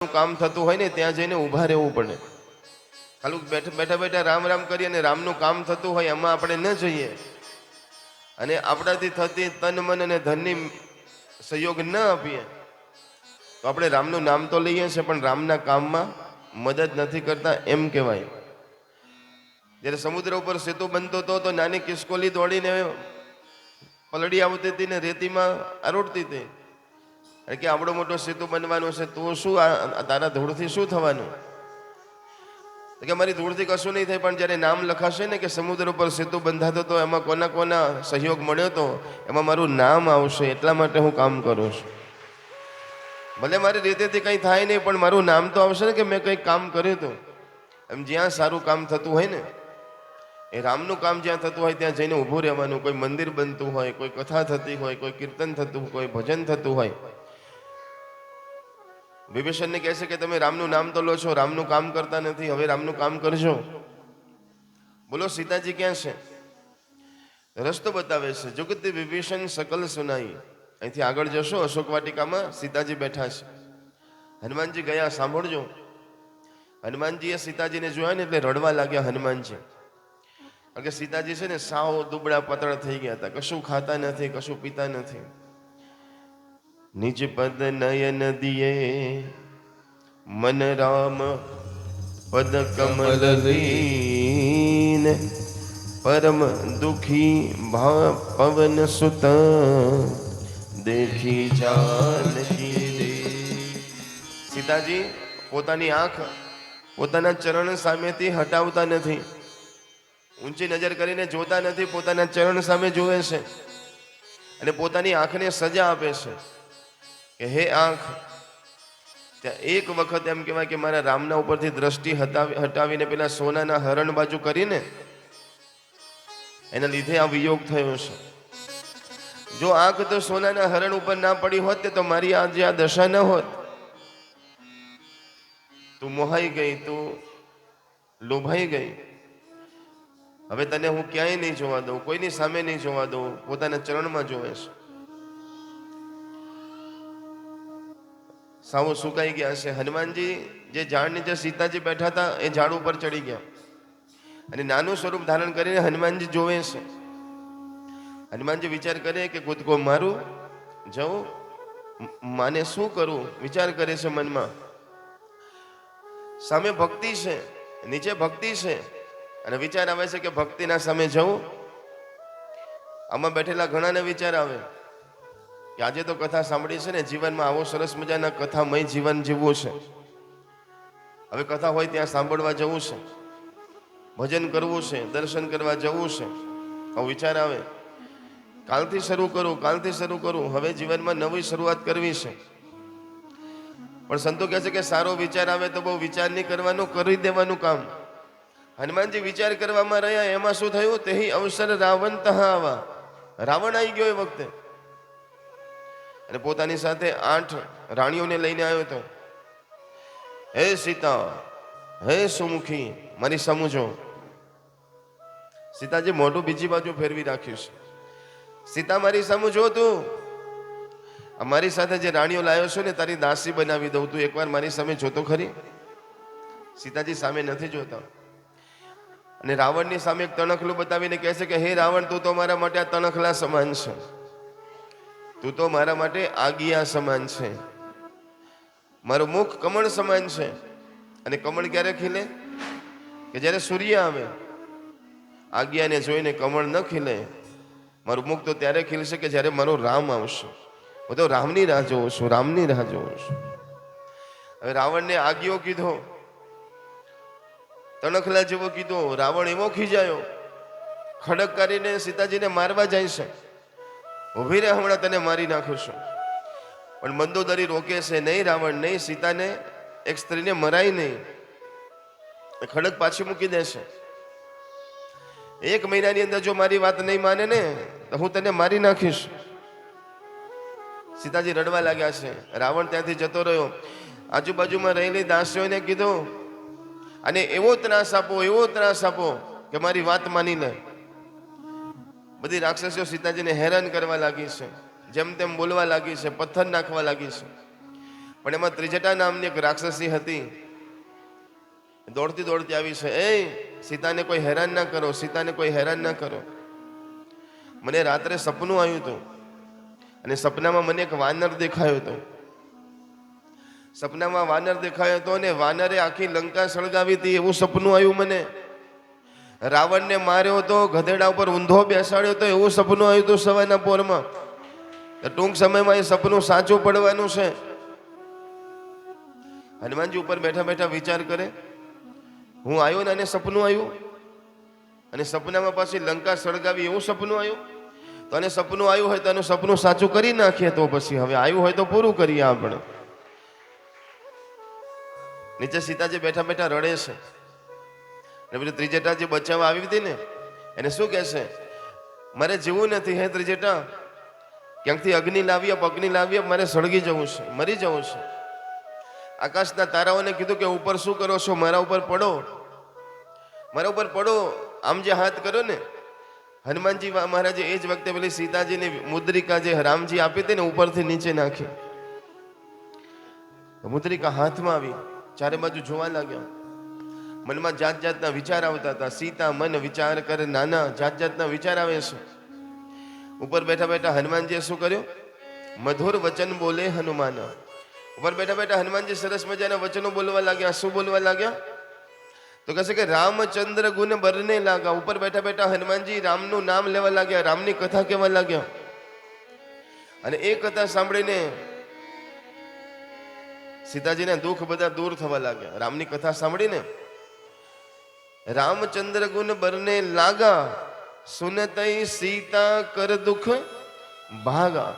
કામ થતું હોય ને ત્યાં જઈને ઊભા રહેવું પડે. ખાલી બેઠા બેઠા રામ રામ કરીએ અને રામનું કામ થતું હોય એમાં આપણે ન જઈએ અને આપણાથી થતી તન મન અને ધનની સહયોગ ન આપીએ તો આપણે રામનું નામ તો લઈએ છીએ પણ રામના કામમાં મદદ નથી કરતા એમ કહેવાય. જ્યારે સમુદ્ર ઉપર સેતુ બનતો હતો તો નાની કિસકોલી દોડીને પલડી આવતી હતી ને રેતીમાં આરોટતી હતી કે આવડો મોટો સેતુ બનવાનો છે, તું શું તારા ધૂળથી શું થવાનું? કે મારી ધૂળથી કશું નહીં થાય, પણ જ્યારે નામ લખાશે ને કે સમુદ્ર ઉપર સેતુ બંધાતો તો એમાં કોના કોના સહયોગ મળ્યો હતો એમાં મારું નામ આવશે, એટલા માટે હું કામ કરું છું. ભલે મારી રીતેથી કંઈ થાય નહીં પણ મારું નામ તો આવશે ને કે મેં કંઈક કામ કર્યું હતું. એમ જ્યાં સારું કામ થતું હોય ને એ રામનું કામ જ્યાં થતું હોય ત્યાં જઈને ઊભું રહેવાનું. કોઈ મંદિર બનતું હોય, કોઈ કથા થતી હોય, કોઈ કીર્તન થતું હોય, કોઈ ભજન થતું હોય. વિભીષણને કહે છે કે તમે રામનું નામ તો લો છો, રામનું કામ કરતા નથી, હવે રામનું કામ કરજો. બોલો સીતાજી ક્યાં છે? રસ્તો બતાવે છે. જુગતિ વિભીષણ સકલ સુનાઈ. અહીંથી આગળ જશો, અશોક વાટિકામાં સીતાજી બેઠા છે. હનુમાનજી ગયા, સાંભળજો. હનુમાનજીએ સીતાજીને જોયા ને એટલે રડવા લાગ્યા હનુમાનજી. કારણ કે સીતાજી છે ને સાવ દુબળા પતળા થઈ ગયા હતા, કશું ખાતા નથી, કશું પીતા નથી. નિજ પદ નયન દિયે મન રામ પદ કમલ લીન પરમ દુખી ભાવ પવન સુત દેખી જાનકી. સીતાજી પોતાની આંખ પોતાના ચરણ સામેથી હટાવતા નથી, ઊંચી નજર કરીને જોતા નથી, પોતાના ચરણ સામે જોવે છે અને પોતાની આંખને સજા આપે છે કે હે આંખ, ત્યાં એક વખત એમ કહેવાય કે મારા રામના ઉપરથી દ્રષ્ટિ હટાવીને પેલા સોનાના હરણ બાજુ કરીને એના લીધે આ વિયોગ થયો છે. જો આંખ તો સોનાના હરણ ઉપર ના પડી હોત તો મારી આજે આ દશા ન હોત. તું મોહાઈ ગઈ, તું લોભાઈ ગઈ. હવે તને હું ક્યાંય નહીં જોવા દઉં, કોઈની સામે નહીં જોવા દઉં, પોતાના ચરણમાં જોવે છે. સાવ સુકાઈ ગયા છે. હનુમાનજી જે ઝાડ નીચે સીતાજી બેઠા હતા એ ઝાડ ઉપર ચડી ગયા અને નાનું સ્વરૂપ ધારણ કરીને હનુમાનજી જોવે છે. હનુમાનજી વિચાર કરે કે કૂદકો મારું, જવું, માને શું કરું, વિચાર કરે છે મનમાં. સામે ભક્તિ છે, નીચે ભક્તિ છે અને વિચાર આવે છે કે ભક્તિના સામે જવું. આમાં બેઠેલા ઘણાને વિચાર આવે કે આજે તો કથા સાંભળી છે ને, જીવનમાં આવો સરસ મજાના કથામય જીવન જીવવું છે. હવે કથા હોય ત્યાં સાંભળવા જવું છે, ભજન કરવું છે, દર્શન કરવા જવું છે. આવો વિચાર આવે. કાલથી શરૂ કરું, કાલથી શરૂ કરું, હવે જીવનમાં નવી શરૂઆત કરવી છે. પણ સંતો કહે છે કે સારો વિચાર આવે તો બહુ વિચાર નહીં કરવાનો, કરી દેવાનું કામ. હનુમાનજી વિચાર કરવામાં રહ્યા, એમાં શું થયું? તે અવસર રાવણ તહ આવા. રાવણ આવી ગયો એ વખતે અને પોતાની સાથે 8 રાણીઓને લઈને આવ્યો હતો. હે સીતા, હે સુમુખી, મારી સમજો. સીતાજી મોઢું બીજી બાજુ ફેરવી રાખ્યું છે. સીતા મારી સમજો, તું અમારી સાથે જે રાણીઓ લાવ્યો છો ને તારી દાસી બનાવી દઉં, તું એકવાર મારી સામે જોતો ખરી. સીતાજી સામે નથી જોતા અને રાવણની સામે એક તણખલું બતાવીને કહે છે કે હે રાવણ, તું તો મારા માટે આ તણખલા સમાન છે, તું તો મારા માટે આગિયા સમાન છે. મારું મુખ કમળ સમાન છે અને કમળ ક્યારે ખીલે? કે જ્યારે સૂર્ય આવે. આગિયાને જોઈને કમળ ન ખીલે. મારું મુખ તો ત્યારે ખીલશે કે જ્યારે મારો રામ આવશે. હું તો રામની રાહ જોઉં છું, રામની રાહ જોઉં છું. હવે રાવણને આગિયો કીધો, તણખલા જેવો કીધો. રાવણ એવો ખીજાયો, ખડક કાઢીને સીતાજીને મારવા જાય છે. ઉભી રહે, હમણાં તને મારી નાખું છું. પણ મંદોદરી રોકે છે, નહીં રાવણ, નહીં, સીતાને, એક સ્ત્રીને મરાય નહીં. ખડક પાછી મૂકી દેશે. 1 મહિનાની અંદર જો મારી વાત નહીં માને ને તો હું તને મારી નાખીશ. સીતાજી રડવા લાગ્યા છે. રાવણ ત્યાંથી જતો રહ્યો. આજુબાજુમાં રહેલી દાસીઓને કીધું અને એવો ત્રાસ આપો, એવો ત્રાસ આપો કે મારી વાત માની લે. બધી રાક્ષસીઓ સીતાજીને હેરાન કરવા લાગી છે, જેમ તેમ બોલવા લાગી છે, પથ્થર નાખવા લાગી છે. પણ એમાં ત્રિજટા નામની એક રાક્ષસી હતી, દોડતી દોડતી આવી છે, એ સીતાને કોઈ હેરાન ના કરો, સીતાને કોઈ હેરાન ના કરો. મને રાત્રે સપનું આવ્યું હતું અને સપનામાં મને એક વાનર દેખાયો હતો. સપનામાં વાનર દેખાયો હતો અને વાનરે આખી લંકા સળગાવી હતી એવું સપનું આવ્યું મને. રાવણને માર્યો હતો, ગધેડા ઉપર ઊંધો બેસાડ્યો હતો એવું સપનું આવ્યું હતું સવારના પોરમાં. ટૂંક સમયમાં એ સપનું સાચું પડવાનું છે. હનુમાનજી ઉપર બેઠા બેઠા વિચાર કરે, હું આવ્યો ને અને સપનું આવ્યું, અને સપનામાં પાછી લંકા સળગાવી એવું સપનું આવ્યું. તો આને સપનું આવ્યું હોય તો આનું સપનું સાચું કરી નાખીએ. તો પછી હવે આવ્યું હોય તો પૂરું કરીએ આપણે. નીચે સીતાજી બેઠા બેઠા રડે છે. અને પેલી ત્રિજટા જે બચાવવા આવી હતી ને એને શું કહે છે, મારે જીવવું નથી હે ત્રિજટા, ક્યાંકથી અગ્નિ લાવી આપ, અગ્નિ લાવી આપ, મારે સળગી જવું છે, મરી જવું છે. આકાશના તારાઓને કીધું કે ઉપર શું કરો છો, મારા ઉપર પડો, મારા ઉપર પડો. આમ જે હાથ કર્યો ને હનુમાનજી મહારાજે એ જ વખતે પેલી સીતાજીની મુદ્રિકા જે રામજી આપી હતી ને ઉપરથી નીચે નાખી. મુદ્રિકા હાથમાં આવી, ચારે બાજુ જોવા લાગ્યા. મનમાં જાત જાતના વિચાર આવતા હતા. સીતા મન વિચાર કરે નાના, જાત જાતના વિચાર આવે છે. ઉપર બેઠા બેઠા હનુમાનજીએ શું કર્યું, મધુર વચન બોલે હનુમાન. ઉપર બેઠા બેઠા હનુમાનજી સરસ મજાના વચનો બોલવા લાગ્યા. શું બોલવા લાગ્યા? તો કહે છે કે રામચંદ્ર ગુણ બરને લાગા. ઉપર બેઠા બેઠા હનુમાનજી રામનું નામ લેવા લાગ્યા, રામની કથા કહેવા લાગ્યા. અને એ કથા સાંભળીને સીતાજીના દુઃખ બધા દૂર થવા લાગ્યા. રામની કથા સાંભળીને રામચંદ્ર ગુણ બરને લાગા, સુનતઈ સીતા કર દુઃખ ભાગા.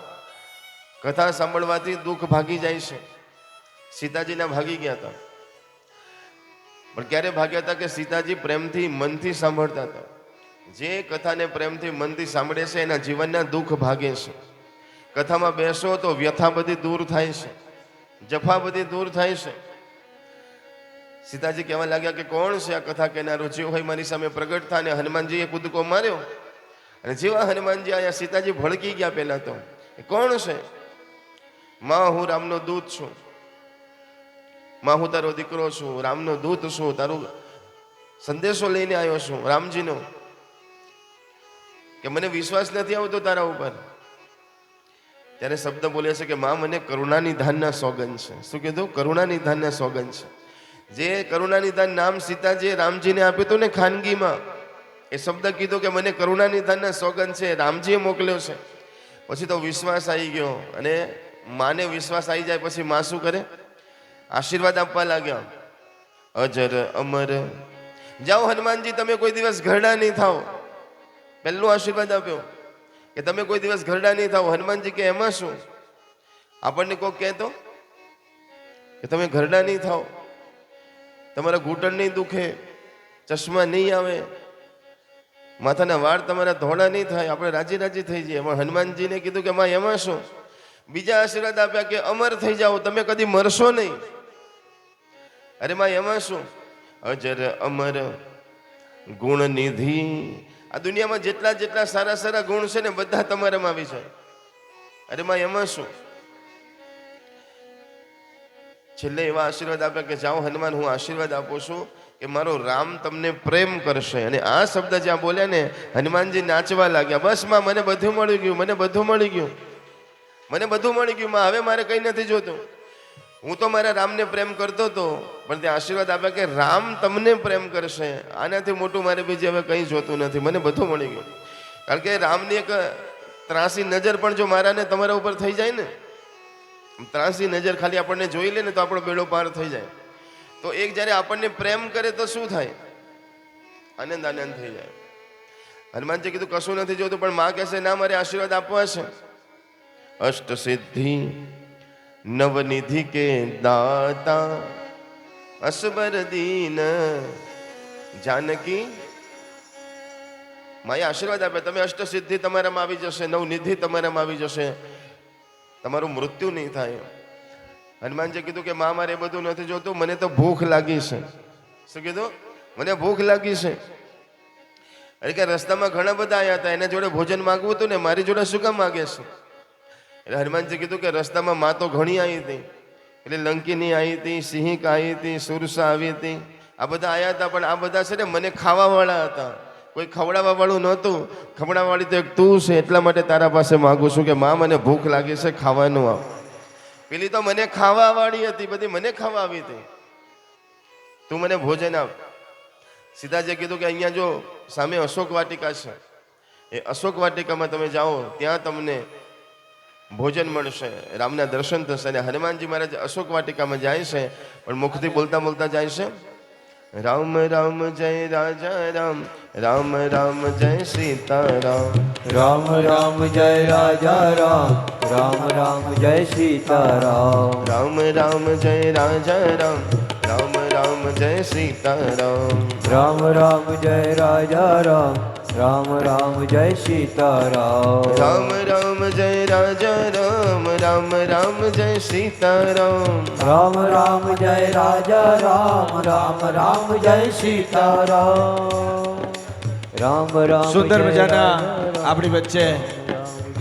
કથા સાંભળવાથી દુઃખ ભાગી જાય છે. સીતાજીના ભાગી ગયા હતા. પણ ક્યારે ભાગ્યા હતા કે સીતાજી પ્રેમથી મનથી સાંભળતા હતા. જે કથાને પ્રેમથી મનથી સાંભળે છે એના જીવનના દુઃખ ભાગે છે. કથામાં બેસો તો વ્યથા બધી દૂર થાય છે, જફા બધી દૂર થાય છે. સીતાજી કહેવા લાગ્યા કે કોણ છે આ કથા કહેનારો, જે હોય મારી સામે પ્રગટ થાય. અને હનુમાનજીએ કૂદકો માર્યો અને જેવા હનુમાનજી આયા સીતાજી ભડકી ગયા. પહેલા તો કોણ છે? માં હું રામનો દૂત છું, માં હું તારો દીકરો છું, રામનો દૂત છું, તારો સંદેશો લઈને આવ્યો છું રામજીનો, કે મને વિશ્વાસ નથી આવતો તારા ઉપર. ત્યારે શબ્દ બોલે છે કે માં મને કરુણા નિધાનના સોગંદ છે. શું કીધું? કરુણા નિધાનના સોગંદ છે. જે કરુણા નિધાન નામ સીતાજીએ રામજીને આપ્યું હતું ને ખાનગીમાં, એ શબ્દ કીધો કે મને કરુણા નિધાનના સોગંદ છે, રામજીએ મોકલ્યો છે. પછી તો વિશ્વાસ આવી ગયો. અને માને વિશ્વાસ આવી જાય પછી માં શું કરે? આશીર્વાદ આપવા લાગ્યા. અજર અમર જાઓ હનુમાનજી, તમે કોઈ દિવસ ઘરડા નહીં થાઓ. પહેલો આશીર્વાદ આપ્યો કે તમે કોઈ દિવસ ઘરડા નહીં થાઓ. હનુમાનજી કે એમાં શું? આપણને કોઈ કહેતો કે તમે ઘરડા નહીં થાઓ, તમારા ઘૂંટણ નહીં દુખે, ચશ્મા નહીં આવે, માથાના વાળ તમારા ધોળા નહીં થાય, આપણે રાજી રાજી થઈ જઈએ. એમાં હનુમાનજીને કીધું કે માં એમાં શું? બીજા આશીર્વાદ આપ્યા કે અમર થઈ જાઓ, તમે કદી મરશો નહીં. અરે માં એમાં શું? અજર અમર ગુણ નિધિ. આ દુનિયામાં જેટલા જેટલા સારા સારા ગુણ છે ને બધા તમારામાં આવી જાય. અરે માં એમાં શું? છેલ્લે એવા આશીર્વાદ આપ્યા કે જાઓ હનુમાન, હું આશીર્વાદ આપું છું કે મારો રામ તમને પ્રેમ કરશે. અને આ શબ્દ જ્યાં બોલ્યા ને હનુમાનજી નાચવા લાગ્યા. બસ માં મને બધું મળી ગયું, મને બધું મળી ગયું, મને બધું મળી ગયું માં, હવે મારે કંઈ નથી જોતું. હું તો મારા રામને પ્રેમ કરતો હતો, પણ ત્યાં આશીર્વાદ આપ્યા કે રામ તમને પ્રેમ કરશે. આનાથી મોટું મારે બીજે હવે કંઈ જોતું નથી, મને બધું મળી ગયું. કારણ કે રામની એક ત્રાસી નજર પણ જો મારા ને તમારા ઉપર થઈ જાય ને, ત્રાસી નજર ખાલી આપણને જોઈ લે ને તો આપણો બેડો પાર થઈ જાય. તો એક જ્યારે આપણને પ્રેમ કરે તો શું થાય? આનંદ આનંદ થઈ જાય. હનુમાનજી કીધું કશું નથી જોતું, પણ માં કહેશે ના મારે આશીર્વાદ આપવા છે. અષ્ટ સિદ્ધિ નવનિધિ કે દાતા અસબર દીન જાનકી. માએ આશીર્વાદ આપ્યા, તમે અષ્ટ સિદ્ધિ તમારામાં આવી જશે, નવનિધિ તમારામાં આવી જશે, તમારું મૃત્યુ નહીં થાય. હનુમાનજી કીધું કે માં મારે એ બધું નથી જોતું, મને તો ભૂખ લાગી છે. શું કીધું? મને ભૂખ લાગી છે. અરે કે રસ્તામાં ઘણા બધા આવ્યા હતા, એના જોડે ભોજન માગવું હતું ને, મારી જોડે શું કામ માગે છે? એટલે હનુમાનજી કીધું કે રસ્તામાં માં તો ઘણી આવી હતી, એટલે લંકીની આવી હતી, સિંહિક આવી હતી, સુરસા આવી હતી, આ બધા આવ્યા હતા. પણ આ બધા છે ને મને ખાવાવાળા હતા, કોઈ ખવડાવવા વાળું નહોતું. ખવડાવવાળી તો એક તું છે, એટલા માટે તારા પાસે માગું છું કે માં મને ભૂખ લાગી છે, ખાવાનું આપ. પેલી તો મને ખાવાવાળી હતી, બધી મને ખાવા આવી હતી, તું મને ભોજન આપ. સીતાજીએ કીધું કે અહીંયા જો સામે અશોક વાટિકા છે, એ અશોક વાટિકામાં તમે જાઓ, ત્યાં તમને ભોજન મળશે, રામના દર્શન થશે. અને હનુમાનજી મહારાજ અશોક વાટિકામાં જાય છે, પણ મુખથી બોલતા બોલતા જાય છે, રામ રામ જય રાજા રામ, રામ રામ જય સીતારામ, રામ રામ જય રાજા રામ, રામ રામ જય સીતારામ, રામ રામ જય રાજા રામ, રામ રામ જય સીતારામ, રામ રામ જય રાજા રામ, રામ રામ જય સીતારામ, રામ રામ જય રાજા રામ, રામ રામ જય સીતારામ, રામ રામ જય રાજા રામ, રામ રામ જય સીતારામ, રામ રામ. સુંદર મજાના આપણી વચ્ચે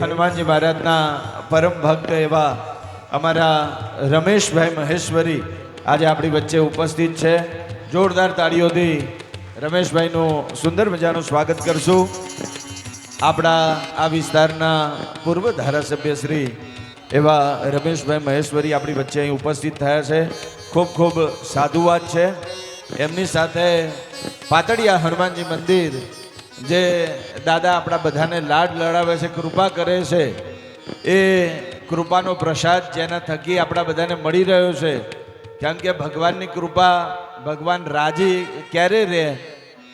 હનુમાનજી મહારાજના પરમ ભક્ત એવા અમારા રમેશભાઈ મહેશ્વરી આજે આપણી વચ્ચે ઉપસ્થિત છે. જોરદાર તાળીઓથી રમેશભાઈનું સુંદર મજાનું સ્વાગત કરશું. આપણા આ વિસ્તારના પૂર્વ ધારાસભ્ય શ્રી એવા રમેશભાઈ મહેશ્વરી આપણી વચ્ચે અહીં ઉપસ્થિત થયા છે. ખૂબ ખૂબ સાધુવાદ છે. એમની સાથે પાતળિયા હનુમાનજી મંદિર જે દાદા આપણા બધાને લાડ લડાવે છે, કૃપા કરે છે, એ કૃપાનો પ્રસાદ જેના થકી આપણા બધાને મળી રહ્યો છે. કેમ કે ભગવાનની કૃપા, ભગવાન રાજી ક્યારે રહે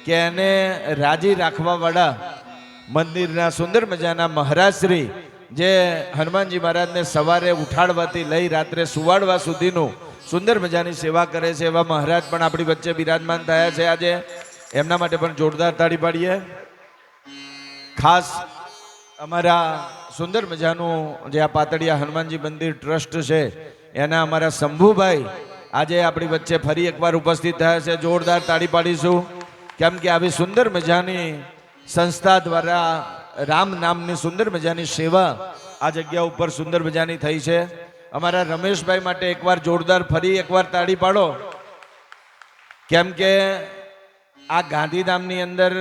કે એને રાજી રાખવાવાળા મંદિરના સુંદર મજાના મહારાજશ્રી જે હનુમાનજી મહારાજને સવારે ઉઠાડવાથી લઈ રાત્રે સુવાડવા સુધીનું સુંદર મજાની સેવા કરે છે એવા મહારાજ પણ આપણી વચ્ચે બિરાજમાન થયા છે. આજે એમના માટે પણ જોરદાર તાળી પાડીએ. ખાસ અમારા સુંદર મજાનું જે આ પાતળિયા હનુમાનજી મંદિર ટ્રસ્ટ છે એના અમારા શંભુભાઈ આજે આપણી વચ્ચે ફરી એકવાર ઉપસ્થિત થયા છે. જોરદાર તાળી પાડીશું. કેમ કે આવી સુંદર મજાની સંસ્થા દ્વારા રામ નામની સુંદર મજાની સેવા આ જગ્યા ઉપર સુંદર મજાની થઈ છે. અમારા રમેશભાઈ માટે એકવાર જોરદાર ફરી એકવાર તાળી પાડો. કેમ કે આ ગાંધીધામની અંદર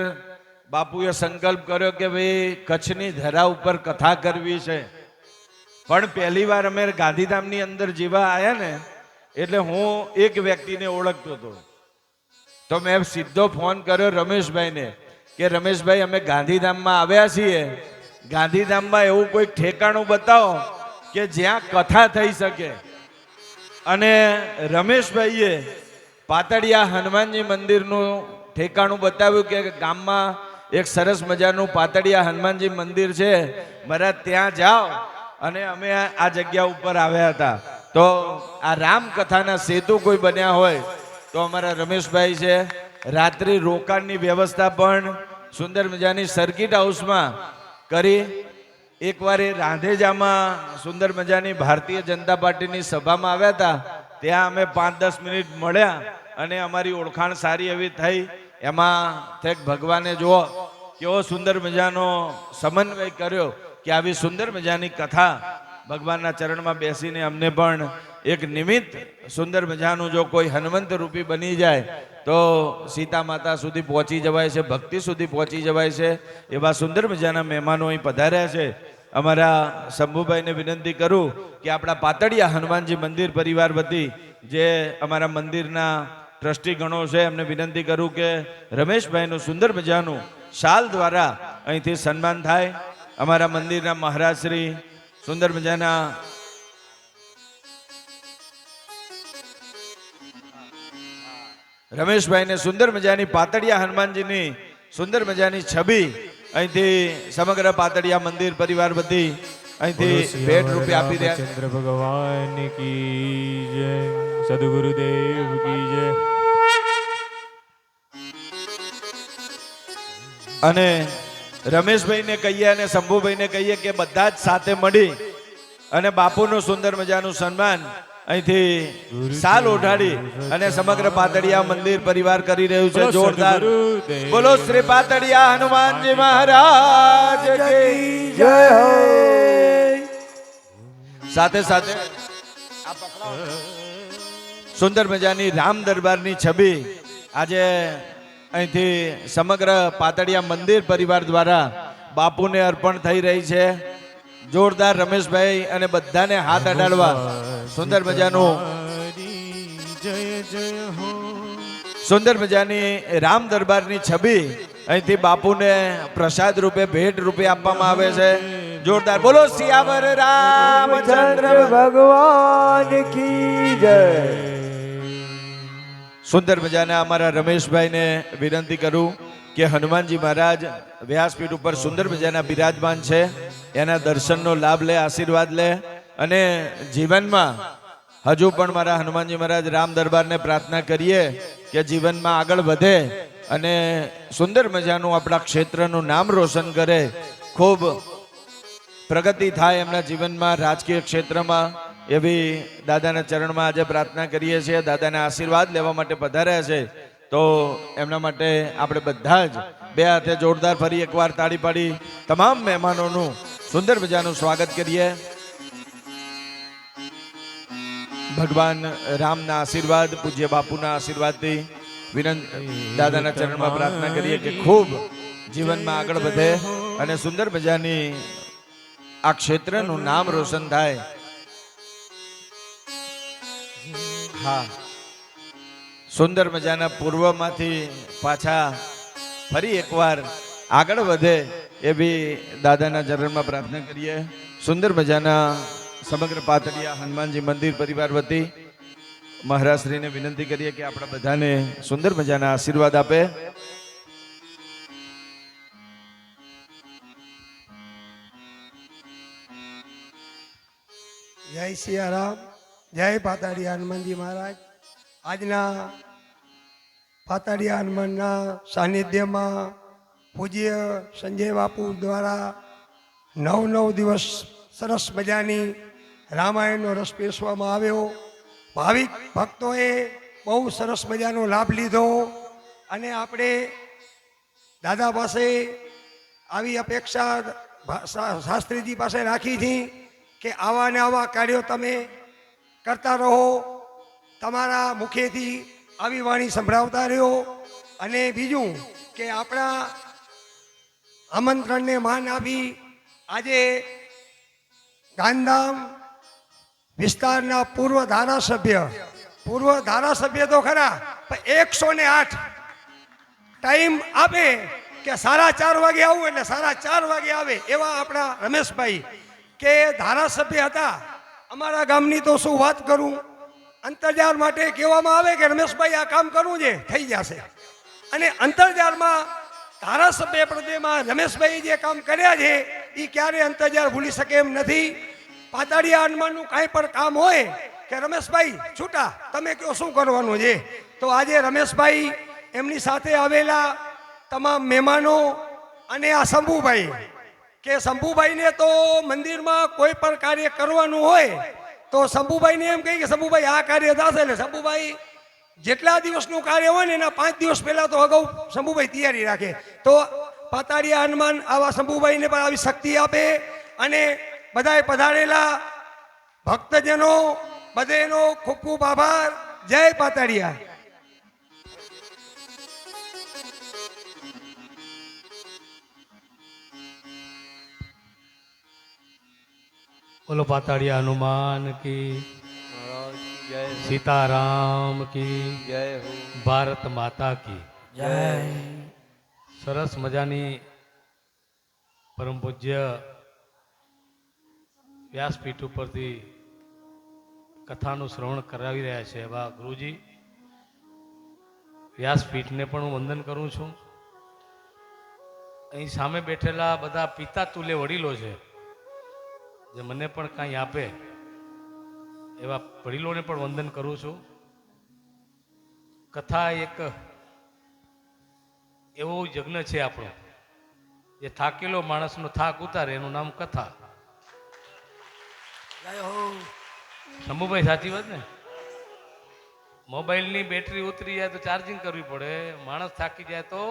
બાપુએ સંકલ્પ કર્યો કે ભાઈ કચ્છની ધરા ઉપર કથા કરવી છે. પણ પહેલી વાર અમે ગાંધીધામની અંદર જેવા આવ્યા ને એટલે હું એક વ્યક્તિને ઓળખતો હતો, તો મેં સીધો ફોન કર્યો રમેશભાઈને કે રમેશભાઈ અમે ગાંધીધામમાં આવ્યા છીએ, ગાંધીધામમાં એવું કોઈ ઠેકાણું બતાવો કે જ્યાં કથા થઈ શકે. અને રમેશભાઈએ પાતળિયા હનુમાનજી મંદિરનું ઠેકાણું બતાવ્યું કે ગામમાં એક સરસ મજાનું પાતળિયા હનુમાનજી મંદિર છે, મારા ત્યાં જાઓ. અને અમે આ જગ્યા ઉપર આવ્યા હતા. તો આ રામકથાના સેતુ કોઈ બન્યા હોય તો અમારા રમેશભાઈ છે. રાત્રિ રોકાણની વ્યવસ્થા પણ સુંદર મજાની સર્કિટ હાઉસમાં કરી. એકવાર એ રાંધેજામાં સુંદર મજાની ભારતીય જનતા પાર્ટીની સભામાં આવ્યા હતા, ત્યાં અમે 5-10 મિનિટ મળ્યા અને અમારી ઓળખાણ સારી એવી થઈ. એમાં થેક ભગવાને જુઓ કેવો સુંદર મજાનો સમન્વય કર્યો કે આવી સુંદર મજાની કથા ભગવાનના ચરણમાં બેસીને અમને પણ એક નિમિત્ત સુંદર મજાનું જો કોઈ હનુમંત રૂપી બની જાય તો સીતા માતા સુધી પહોંચી જવાય છે, ભક્તિ સુધી પહોંચી જવાય છે. એવા સુંદર મજાના મહેમાનો અહીં પધાર્યા છે. અમારા શંભુભાઈને વિનંતી કરું કે આપણા પાતળિયા હનુમાનજી મંદિર પરિવાર વતી જે અમારા મંદિરના ટ્રસ્ટી ગણો છે એમને વિનંતી કરું કે રમેશભાઈનું સુંદર મજાનું શાલ દ્વારા અહીંથી સન્માન થાય. અમારા મંદિરના મહારાજ શ્રી સુંદર મજાના રમેશભાઈને સુંદર મજાની પાતળિયા હનુમાનજીની સુંદર મજાની છબી અહીંથી સમગ્ર પાતળિયા મંદિર પરિવાર વતી અહીંથી ભેટ રૂપે આપી રહ્યા. ચંદ્ર ભગવાન કી જય, સદગુરુદેવ કી જય. અને રમેશભાઈને કહીએ અને શંભુભાઈને કહીએ કે બધા જ સાથે મળી અને બાપુનું સુંદર મજાનું સન્માન અહીંથી સાલ ઓઢાડી અને સમગ્ર પાતળિયા મંદિર પરિવાર કરી રહ્યું છે. જોરદાર બોલો શ્રી પાતળિયા હનુમાનજી મહારાજ કી જય હો. સાથે સાથે આ પકડો. સુંદર મજાની રામ દરબારની છબી આજે અહીંથી સમગ્ર પાતળિયા મંદિર પરિવાર દ્વારા બાપુને અર્પણ થઈ રહી છે. જોરદાર રમેશભાઈ અને બધાને હાથ અડાડવા સુંદર મજાનું જય જય હો. સુંદર મજાની રામ દરબારની છબી અહીંથી બાપુને પ્રસાદ રૂપે ભેટ રૂપે આપવામાં આવે છે. જોરદાર બોલો સિયાવર રામચંદ્ર ચંદ્ર ભગવાન કી જય. સુંદર મજાના અમારા રમેશભાઈને વિનંતી કરું કે હનુમાનજી મહારાજ વ્યાસપીઠ ઉપર સુંદર મજાના બિરાજમાન છે, એના દર્શનનો લાભ લે, આશીર્વાદ લે અને જીવનમાં હજુ પણ મારા હનુમાનજી મહારાજ રામ દરબારને પ્રાર્થના કરીએ કે જીવનમાં આગળ વધે અને સુંદર મજાનું આપણા ક્ષેત્રનું નામ રોશન કરે, ખૂબ પ્રગતિ થાય એમના જીવનમાં, રાજકીય ક્ષેત્રમાં. એવી દાદાના ચરણમાં આજે પ્રાર્થના કરીએ છીએ. દાદાના આશીર્વાદ લેવા માટે પધાર્યા છે તો એમના માટે આપણે બધા જ બે હાથે જોરદાર ફરી એકવાર તાળી પાડી તમામ મહેમાનોનું સુંદર મજાનું સ્વાગત કરીએ. ભગવાન રામના આશીર્વાદ, પૂજ્ય બાપુના આશીર્વાદથી દાદાના ચરણમાં પ્રાર્થના કરીએ કે ખૂબ જીવનમાં આગળ વધે અને સુંદર મજાની આ ક્ષેત્રનું નામ રોશન થાય. હા, સુંદર મજાના પૂર્વમાંથી પાછા ફરી એકવાર આગળ વધે એવી દાદાના ચરણમાં પ્રાર્થના કરીએ. સુંદર મજાના સમગ્ર પાતળિયા હનુમાનજી મંદિર પરિવાર વતી મહારાજશ્રીને વિનંતી કરીએ કે આપણા બધાને સુંદર મજાના આશીર્વાદ આપે. જય સિયારામ, જય પાતાળિયા હનુમાનજી મહારાજ. આજના પાતાળિયા હનુમાનના સાનિધ્યમાં પૂજ્ય સંજય બાપુ દ્વારા 9 દિવસ સરસ મજાની રામાયણનો રસ પીરસવામાં આવ્યો. ભાવિક ભક્તોએ બહુ સરસ મજાનો લાભ લીધો અને આપણે દાદા પાસે આવી અપેક્ષા શાસ્ત્રીજી પાસે રાખી હતી કે આવા ને આવા કાર્યો તમે કરતા રહો, તમારા મુખેથી આવી વાણી સંભળાવતા રહ્યો. અને બીજું કે આપણા આમંત્રણને માન આપી આજે ગાંધીધામ વિસ્તારના પૂર્વ ધારાસભ્ય તો ખરા પણ 108 ટાઈમ આપે કે 4:30 વાગે આવું એટલે 4:30 વાગે આવે એવા આપણા રમેશભાઈ કે ધારાસભ્ય હતા. અમારા ગામની તો શું વાત કરું, અંતરજાળ માટે કહેવામાં આવે કે રમેશભાઈ આ કામ કરવું છે, થઈ જશે. અને અંતરજાળમાં ધારાસભ્ય પ્રદેમાં રમેશભાઈ જે કામ કર્યા છે એ ક્યારે અંતરજાળ ભૂલી શકે એમ નથી. પાતાળિયા હનુમાનનું કાંઈ પણ કામ હોય કે રમેશભાઈ છૂટા, તમે કહો શું કરવાનું છે. તો આજે રમેશભાઈ, એમની સાથે આવેલા તમામ મહેમાનો અને આ શંભુભાઈ કે શંભુભાઈને તો મંદિરમાં કોઈ પણ કાર્ય કરવાનું હોય તો શંભુભાઈને એમ કહી કે શંભુભાઈ આ કાર્ય થશે. એટલે શંભુભાઈ જેટલા દિવસનું કાર્ય હોય ને એના 5 દિવસ પહેલા તો અગાઉ શંભુભાઈ તૈયારી રાખે. તો પાતાળિયા હનુમાન આવા શંભુભાઈને પણ આવી શક્તિ આપે અને બધાએ પધારેલા ભક્તજનો બધાનો ખૂબ ખૂબ આભાર. જય પાતાળિયા. બોલો પાતાળિયા હનુમાન કી, સીતારામ કી જય હો. ભારત માતા કી જય. સરસ મજાની પરમ પૂજ્ય વ્યાસપીઠ ઉપરથી કથાનું શ્રવણ કરાવી રહ્યા છે એવા ગુરુજી વ્યાસપીઠને પણ હું વંદન કરું છું. અહીં સામે બેઠેલા બધા પિતા તુલ્ય વડીલો છે જે મને પણ કાંઈ આપે એવા વડીલોને પણ વંદન કરું છું. કથા એક એવો યજ્ઞ છે આપણો જે થાકેલો માણસનો થાક ઉતારે એનું નામ કથા. શંભુભાઈ સાચી વાત ને? મોબાઈલની બેટરી ઉતરી જાય તો ચાર્જિંગ કરવી પડે, માણસ થાકી જાય તો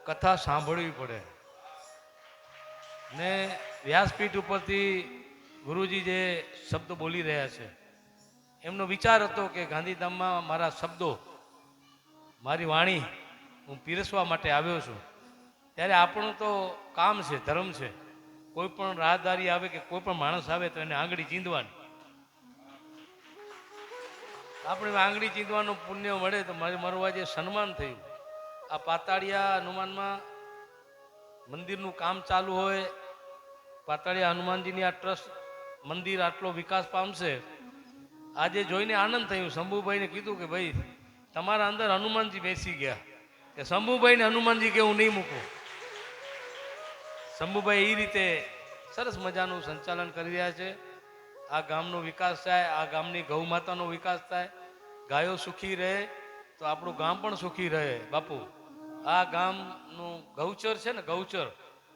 કથા સાંભળવી પડે. ને વ્યાસપીઠ ઉપરથી ગુરુજી જે શબ્દ બોલી રહ્યા છે એમનો વિચાર હતો કે ગાંધીધામમાં મારા શબ્દો, મારી વાણી હું પીરસવા માટે આવ્યો છું. ત્યારે આપણું તો કામ છે, ધર્મ છે. કોઈ પણ રાહદારી આવે કે કોઈ પણ માણસ આવે તો એને આંગળી ચીંધવાની. આપણે આંગળી ચીંધવાનું પુણ્ય મળે તો મારું આજે સન્માન થયું. આ પાતાળિયા હનુમાનમાં મંદિરનું કામ ચાલુ હોય, પાતાળિયા હનુમાનજીની આ ટ્રસ્ટ મંદિર આટલો વિકાસ પામશે, આજે જોઈને આનંદ થયું. શંભુભાઈને કીધું કે ભાઈ તમારા અંદર હનુમાનજી બેસી ગયા, કે શંભુભાઈને હનુમાનજી કે હું નહીં મૂકું. શંભુભાઈ એ રીતે સરસ મજાનું સંચાલન કરી રહ્યા છે. આ ગામનો વિકાસ થાય, આ ગામની ગૌ માતાનો વિકાસ થાય, ગાયો સુખી રહે તો આપણું ગામ પણ સુખી રહે. બાપુ, આ ગામનું ગૌચર છે ને, ગૌચર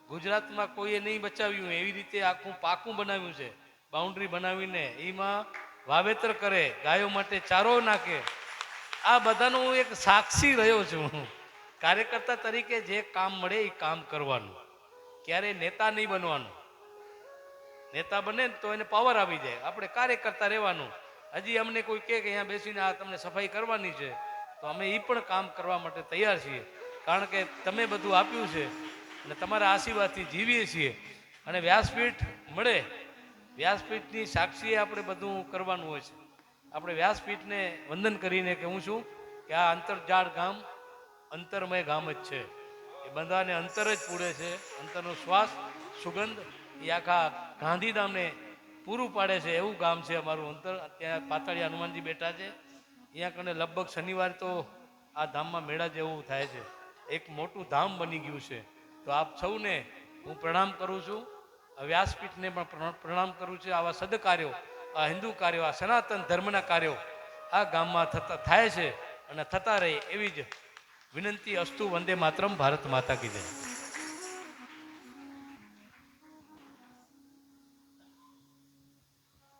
ગુજરાતમાં કોઈએ નહીં બચાવ્યું, એવી રીતે આખું પાકું બનાવ્યું છે. બાઉન્ડ્રી બનાવીને એમાં વાવેતર કરે, ગાયો માટે ચારો નાખે. આ બધાનો હું એક સાક્ષી રહ્યો છું. કાર્યકર્તા તરીકે જે કામ મળે એ કામ કરવાનું, ક્યારે નેતા નહીં બનવાનું. નેતા બને તો એને પાવર આવી જાય, આપણે કાર્યકર્તા રહેવાનું. હજી અમને કોઈ કહે કે અહીંયા બેસીને આ તમને સફાઈ કરવાની છે તો અમે એ પણ કામ કરવા માટે તૈયાર છીએ, કારણ કે તમે બધું આપ્યું છે અને તમારા આશીર્વાદથી જીવીએ છીએ. અને વ્યાસપીઠ મળે, વ્યાસપીઠની સાક્ષીએ આપણે બધું કરવાનું હોય છે. આપણે વ્યાસપીઠને વંદન કરીને કહું છું કે આ અંતરજાળ ગામ અંતરમય ગામ જ છે. એ બધાને અંતર જ પૂરે છે. અંતરનો શ્વાસ, સુગંધ એ આખા ગાંધીધામને પૂરું પાડે છે. એવું ગામ છે અમારું અંતર. ત્યાં પાતાળિયા હનુમાનજી બેઠા છે. અહીંયા કને લગભગ શનિવાર તો આ ધામમાં મેળા જેવું થાય છે. એક મોટું ધામ બની ગયું છે. તો આપ સૌને હું પ્રણામ કરું છું. વ્યાસપીઠને પણ પ્રણામ કરું છું. આવા સદકાર્યો, આ હિન્દુ કાર્યો, આ સનાતન ધર્મના કાર્યો આ ગામમાં થાય છે અને થતા રહે એવી જ વિનંતી. અસ્તુ. વંદે માતરમ. ભારત માતા કી જય.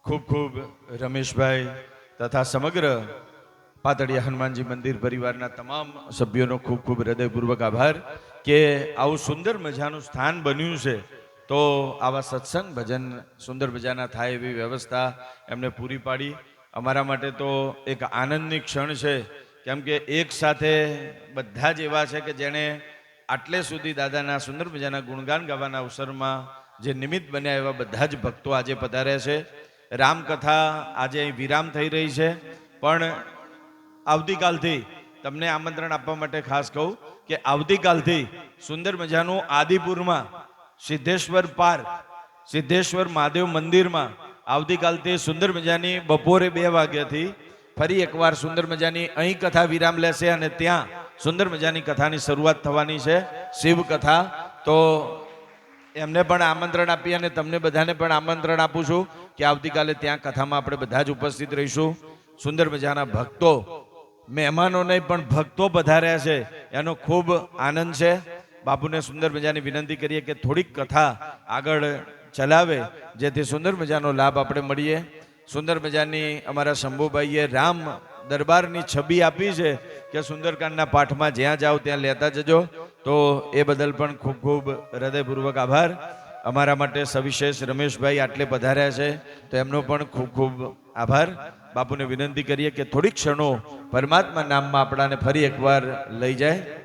ખૂબ ખૂબ રમેશભાઈ તથા સમગ્ર પાતળિયા હનુમાનજી મંદિર પરિવારના તમામ સભ્યોનો ખૂબ ખૂબ હૃદયપૂર્વક આભાર કે આવું સુંદર મજાનું સ્થાન બન્યું છે. તો આવા સત્સંગ ભજન સુંદર મજાના થાય એવી વ્યવસ્થા એમને પૂરી પાડી. અમારા માટે તો એક આનંદની ક્ષણ છે, કેમ કે એક સાથે બધા જ એવા છે કે જેણે આટલે સુધી દાદાના સુંદર મજાના ગુણગાન ગાવાના અવસરમાં જે નિમિત્ત બન્યા એવા બધા જ ભક્તો આજે પધાર્યા છે. રામકથા આજે અહીં વિરામ થઈ રહી છે, પણ આવતીકાલથી તમને આમંત્રણ આપવા માટે ખાસ કહું કે આવતીકાલથી સુંદર મજાનું આદિપુરમાં સિદ્ધેશ્વર પાર્ક, સિદ્ધેશ્વર મહાદેવ મંદિરમાં આવતીકાલથી સુંદર મજાની બપોરે 2 વાગ્યાથી ફરી એકવાર સુંદર મજાની અહીં કથા વિરામ લેશે અને ત્યાં સુંદર મજાની કથાની શરૂઆત થવાની છે, શિવ કથા. તો એમને પણ આમંત્રણ આપી અને તમને બધાને પણ આમંત્રણ આપું છું કે આવતીકાલે ત્યાં કથામાં આપણે બધા જ ઉપસ્થિત રહીશું. સુંદર મજાના ભક્તો, મહેમાનો નહીં પણ ભક્તો પધાર્યા છે, એનો ખૂબ આનંદ છે. બાપુને સુંદર મજાની વિનંતી કરીએ કે થોડીક કથા આગળ ચલાવે, જેથી સુંદર મજાનો લાભ આપણે મળીએ. સુંદર મજાની અમારા શંભુભાઈએ રામ દરબારની છબી આપી છે કે સુંદરકાંડના પાઠમાં જ્યાં જાઓ ત્યાં લેતા જજો. તો એ બદલ પણ ખૂબ ખૂબ હૃદયપૂર્વક આભાર. અમારા માટે સવિશેષ રમેશભાઈ આટલે પધાર્યા છે તો એમનો પણ ખૂબ ખૂબ આભાર. બાપુને વિનંતી કરીએ કે થોડીક ક્ષણો પરમાત્મા નામમાં આપણાને ફરી એકવાર લઈ જાય.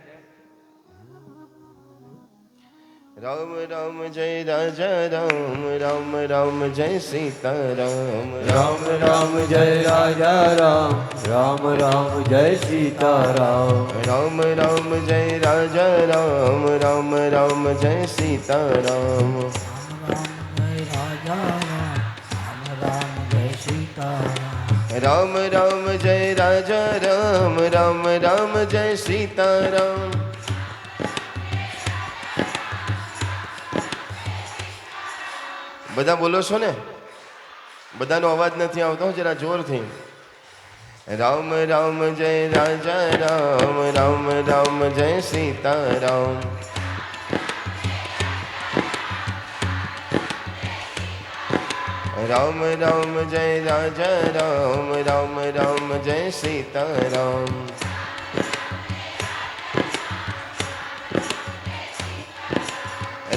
રામ રામ જય રાજા રામ, રામ રામ જય સીતારામ. રામ રામ જય રાજા રામ, રામ રામ જય સીતારામ. રામ રામ જય રાજા રામ, રામ રામ જય સીતારામ. રામ રામ જય રાજા રામ, રામ રામ જય સીતારામ. બધા બોલો છો ને? બધાનો અવાજ નથી આવતો, જરા જોરથી. રામ રામ જય રાજા રામ, રામ રામ જય સીતારામ. રામ રામ જય રાજા રામ, રામ રામ જય સીતારામ.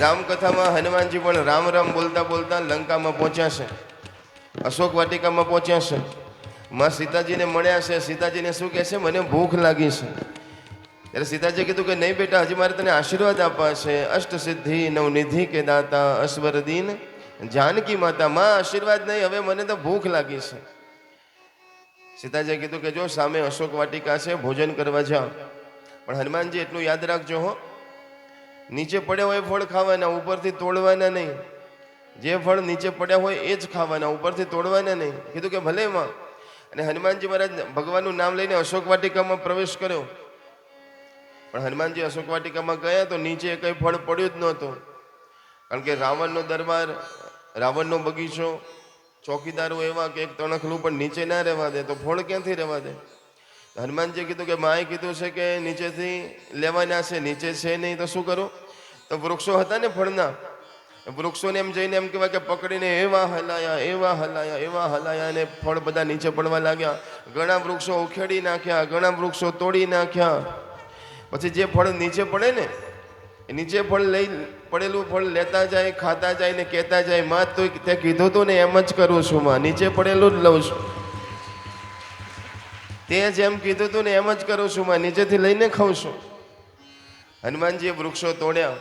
રામકથામાં હનુમાનજી પણ રામ રામ બોલતા બોલતા લંકામાં પહોંચ્યા છે, અશોક વાટિકામાં પહોંચ્યા છે. માં સીતાજીને મળ્યા છે. સીતાજીને શું કહે છે? મને ભૂખ લાગી છે. ત્યારે સીતાજીએ કીધું કે નહીં બેટા, હજી મારે તને આશીર્વાદ આપવા છે. અષ્ટ સિદ્ધિ નવનિધિ કે દાતા અશ્વર દીન જાનકી માતા. માં આશીર્વાદ નહીં, હવે મને તો ભૂખ લાગી છે. સીતાજીએ કીધું કે જો સામે અશોક વાટિકા છે, ભોજન કરવા જાઓ. પણ હનુમાનજી એટલું યાદ રાખજો હો, નીચે પડ્યા હોય ફળ ખાવાના, ઉપરથી તોડવાના નહીં. જે ફળ નીચે પડ્યા હોય એ જ ખાવાના, ઉપરથી તોડવાના નહીં. કીધું કે ભલે માં. અને હનુમાનજી મહારાજ ભગવાનનું નામ લઈને અશોક વાટિકામાં પ્રવેશ કર્યો. પણ હનુમાનજી અશોક વાટિકામાં ગયા તો નીચે કંઈ ફળ પડ્યું જ નહોતું. કારણ કે રાવણનો દરબાર, રાવણનો બગીચો, ચોકીદારો એવા કે એક તણખલું પણ નીચે ના રહેવા દે, તો ફળ ક્યાંથી રહેવા દે? હનુમાનજીએ કીધું કે માએ કીધું છે કે નીચેથી લેવાના છે, નીચે છે નહીં તો શું કરું? તો વૃક્ષો હતા ને ફળના, વૃક્ષોને એમ જઈને એમ કહેવાય કે પકડીને એવા હલાયા, એવા હલાયા, એવા હલાયા, અને ફળ બધા નીચે પડવા લાગ્યા. ઘણા વૃક્ષો ઉખેડી નાખ્યા, ઘણા વૃક્ષો તોડી નાખ્યા. પછી જે ફળ નીચે પડે ને, એ નીચે ફળ લઈ પડેલું ફળ લેતા જાય, ખાતા જાય ને કહેતા જાય, માં તો તે કીધું તું ને એમ જ કરું છું માં, નીચે પડેલું જ લઉં છું. તે જેમ કીધું તું ને એમ જ કરું છું માં, નીચેથી લઈને ખાઉં છું. હનુમાનજીએ વૃક્ષો તોડ્યા.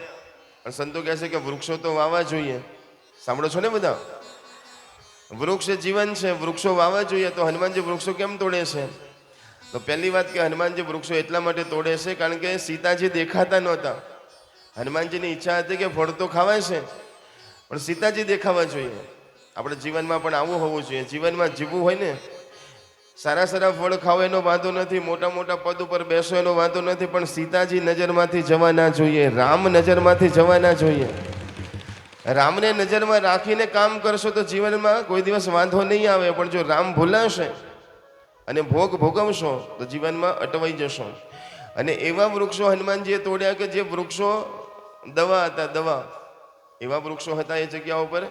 પણ સંતો કહે છે કે વૃક્ષો તો વાવવા જોઈએ. સાંભળો છો ને બધા? વૃક્ષ જીવન છે, વૃક્ષો વાવવા જોઈએ. તો હનુમાનજી વૃક્ષો કેમ તોડે છે? તો પહેલી વાત કે હનુમાનજી વૃક્ષો એટલા માટે તોડે છે કારણ કે સીતાજી દેખાતા નહોતા. હનુમાનજીની ઈચ્છા હતી કે ફળ તો ખાવાય છે, પણ સીતાજી દેખાવા જોઈએ. આપણે જીવનમાં પણ આવું હોવું જોઈએ. જીવનમાં જીવવું હોય ને, સારા સારા ફળ ખાવ એનો વાંધો નથી, મોટા મોટા પદ ઉપર બેસો એનો વાંધો નથી, પણ સીતાજી નજરમાંથી જવા ના જોઈએ, રામ નજરમાંથી જવા ના જોઈએ. રામને નજરમાં રાખીને કામ કરશો તો જીવનમાં કોઈ દિવસ વાંધો નહીં આવે. પણ જો રામ ભૂલાશે અને ભોગ ભોગવશો તો જીવનમાં અટવાઈ જશો. અને એવા વૃક્ષો હનુમાનજીએ તોડ્યા કે જે વૃક્ષો દવા હતા, દવા. એવા વૃક્ષો હતા એ જગ્યા ઉપર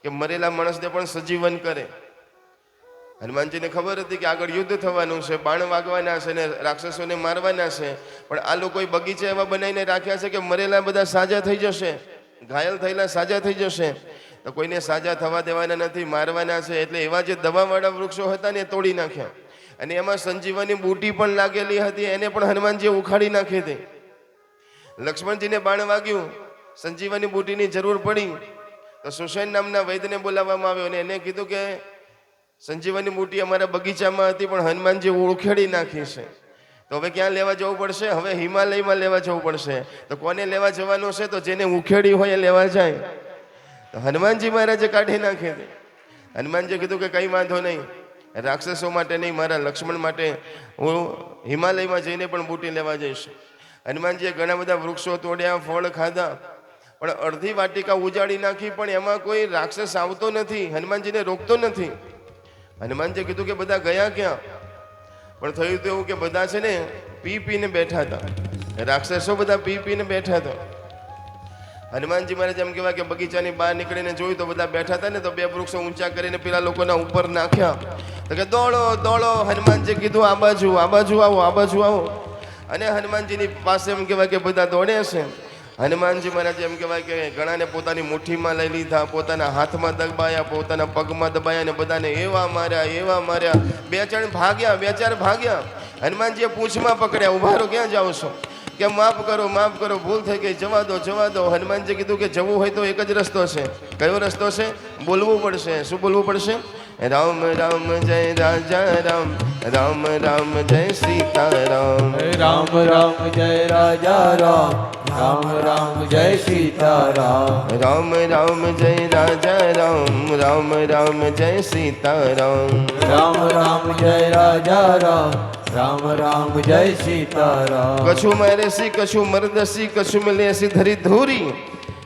કે મરેલા માણસને પણ સજીવન કરે. હનુમાનજીને ખબર હતી કે આગળ યુદ્ધ થવાનું છે, બાણ વાગવાના છે ને રાક્ષસોને મારવાના છે. પણ આ લોકોએ બગીચા એવા બનાવીને રાખ્યા છે કે મરેલા બધા સાજા થઈ જશે, ઘાયલ થયેલા સાજા થઈ જશે. તો કોઈને સાજા થવા દેવાના નથી, મારવાના છે. એટલે એવા જે દવાવાળા વૃક્ષો હતા ને એ તોડી નાખ્યા. અને એમાં સંજીવની બૂટી પણ લાગેલી હતી, એને પણ હનુમાનજીએ ઉખાડી નાખી હતી. લક્ષ્મણજીને બાણ વાગ્યું, સંજીવની બૂટીની જરૂર પડી તો સુષેણ નામના વૈદ્યને બોલાવવામાં આવ્યો અને એને કીધું કે સંજીવની બૂટી અમારા બગીચામાં હતી પણ હનુમાનજી ઉખેડી નાખી છે. તો હવે ક્યાં લેવા જવું પડશે? હવે હિમાલયમાં લેવા જવું પડશે. તો કોને લેવા જવાનું છે? તો જેને ઉખેડી હોય એ લેવા જાય. તો હનુમાનજી મહારાજે કાઢી નાખી હતી. હનુમાનજીએ કીધું કે કંઈ વાંધો નહીં, રાક્ષસો માટે નહીં, મારા લક્ષ્મણ માટે હું હિમાલયમાં જઈને પણ બૂટી લેવા જઈશ. હનુમાનજીએ ઘણા બધા વૃક્ષો તોડ્યા, ફળ ખાધા, પણ અડધી વાટિકા ઉજાડી નાખી. પણ એમાં કોઈ રાક્ષસ આવતો નથી, હનુમાનજીને રોકતો નથી. હનુમાનજીએ કીધું કે બધા ગયા ક્યાં? પણ થયું તો એવું કે બધા છે ને પી પીને બેઠા હતા, રાક્ષસો બધા પી પીને બેઠા હતા. હનુમાનજી મહારાજ એમ કહેવાય કે બગીચાની બહાર નીકળીને જોયું તો બધા બેઠા હતા ને, તો બે વૃક્ષો ઊંચા કરીને પેલા લોકોના ઉપર નાખ્યા. તો કે દોડો દોડો. હનુમાનજી કીધું આ બાજુ, આ બાજુ આવો, આ બાજુ આવો. અને હનુમાનજીની પાસે એમ કહેવાય કે બધા દોડે છે. હનુમાનજી મહારાજ એમ કહેવાય કે ઘણાને પોતાની મુઠ્ઠીમાં લઈ લીધા, પોતાના હાથમાં દબાયા, પોતાના પગમાં દબાયા, અને બધાને એવા માર્યા, એવા માર્યા. બે ચાર ભાગ્યા, બે ચાર ભાગ્યા. હનુમાનજીએ પૂંછમાં પકડ્યા, ઉભા રહો, ક્યાં જાઓ છો? કે માફ કરો, માફ કરો, ભૂલ થઈ ગઈ, જવા દો, જવા દો. હનુમાનજી કીધું કે જવું હોય તો એક જ રસ્તો છે. કયો રસ્તો છે? બોલવું પડશે. શું બોલવું પડશે? રામ રામ જય રાજા રામ, રામ રામ જય સીતારામ. રામ રામ જય રાજા રામ, રામ રામ જય સીતારામ. રામ રામ જય રાજા રામ, રામ રામ જય સીતારામ. રામ રામ જય રાજા રામ, રામ રામ જય સીતારામ. કछु મરેસી, કछु મરદસી, કछु મિલેસી ધરી ધૂરી,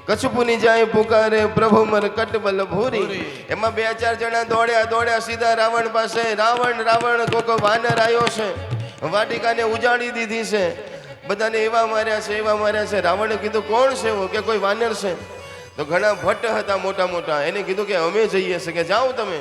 કछु પુની જાય પુકારે પ્રભુ મરકટ બલ ભૂરી. એમાં બે ચાર જણા દોડ્યા દોડ્યા સીધા રાવણ પાસે. રાવણ રાવણ કોકો વાનર આવ્યો છે, વાટિકાને ઉજાડી દીધી છે, બધાને એવા માર્યા છે, એવા માર્યા છે. રાવણે કીધું કોણ છે એવો? કે કોઈ વાનર છે. તો ઘણા ભટ્ટ હતા મોટા મોટા, એને કીધું કે અમે જઈએ છે. કે જાઓ તમે.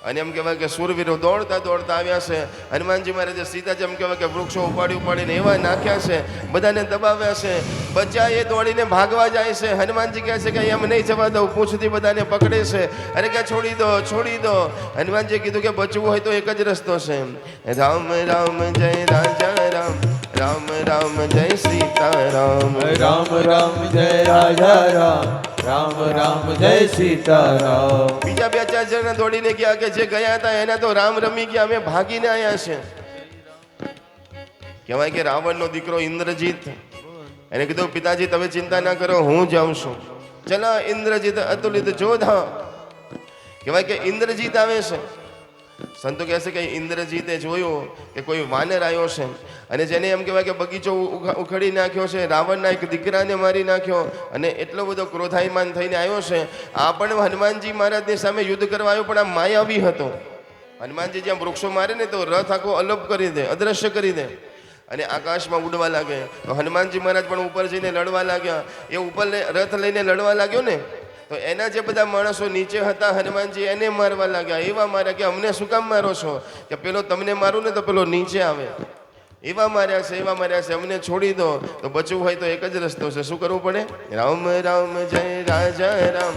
અને એમ કહેવાય કે સુરવીરો દોડતા દોડતા આવ્યા છે. હનુમાનજી મહારાજે સીતાજી એમ કહેવાય કે વૃક્ષો ઉપાડીને એવા નાખ્યા છે, બધાને દબાવ્યા છે. બચ્ચા એ દોડીને ભાગવા જાય છે. હનુમાનજી કહે છે કે એમ નહીં જવા દઉં, પૂંછથી બધાને પકડે છે. અરે કે છોડી દો, છોડી દો. હનુમાનજીએ કીધું કે બચવું હોય તો એક જ રસ્તો છે, રામ રામ જય રાજા રામ, રામ રામ જય સીતારામ. રામ રામ જય રાજા રામ, રામ રામ જય સીતારામ. બીજા બે ચાર જણા દોડીને ગયા કે જે ગયા હતા એના તો રામ રમી ગયા, અમે ભાગીને આવ્યા છે. કહેવાય કે રાવણનો દીકરો ઇન્દ્રજીત, એને કીધું પિતાજી તમે ચિંતા ના કરો, હું જાઉં છું. ચલો ઇન્દ્રજીત અતુલિત જોધા. કહેવાય કે ઇન્દ્રજીત આવે છે. સંતો કહે છે કે ઇન્દ્રજીતે જોયું કે કોઈ વાનર આવ્યો છે અને જેને એમ કહેવાય કે બગીચો ઉખડી નાખ્યો છે, રાવણના એક દીકરાને મારી નાખ્યો અને એટલો બધો ક્રોધાયમાન થઈને આવ્યો છે. આ પણ હનુમાનજી મહારાજની સામે યુદ્ધ કરવા આવ્યો, પણ આ માયાવી હતો. હનુમાનજી જ્યાં વૃક્ષો મારે ને તો રથ આખો અલોપ કરી દે, અદ્રશ્ય કરી દે અને આકાશમાં ઉડવા લાગે. તો હનુમાનજી મહારાજ પણ ઉપર જઈને લડવા લાગ્યા. એ ઉપર રથ લઈને લડવા લાગ્યો ને તો એના જે બધા માણસો નીચે હતા હનુમાનજી એને મારવા લાગ્યા. એવા માર્યા કે અમને શું કામ મારો છો, કે પેલો તમને મારું ને તો પેલો નીચે આવે. એવા માર્યા છે, એવા માર્યા છે, અમને છોડી દો. તો બચવું હોય તો એક જ રસ્તો છે, શું કરવું પડે? રામ રામ જય રાજા રામ,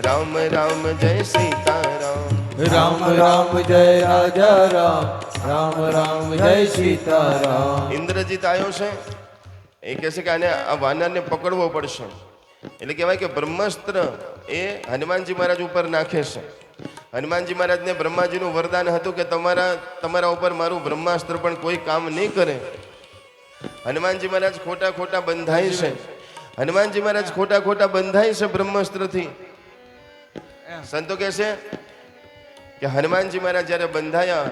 રામ રામ જય સીતારામ. રામ રામ જય રાજા રામ, રામ રામ જય સીતારામ. ઇન્દ્રજીત આવ્યો છે, એ કહે છે કે આને આ વાનરને પકડવો પડશે. એટલે કહેવાય કે બ્રહ્માસ્ત્ર એ હનુમાનજી મહારાજ ઉપર નાખે છે. હનુમાનજી મહારાજને બ્રહ્માજીનું વરદાન હતું કે તમારા ઉપર મારું બ્રહ્માસ્ત્ર પણ કોઈ કામ નહીં કરે. હનુમાનજી મહારાજ ખોટા ખોટા બંધાય છે. હનુમાનજી મહારાજ ખોટા ખોટા બંધાય છે બ્રહ્માસ્ત્રથી. સંતો કહે છે કે હનુમાનજી મહારાજ જ્યારે બંધાયા,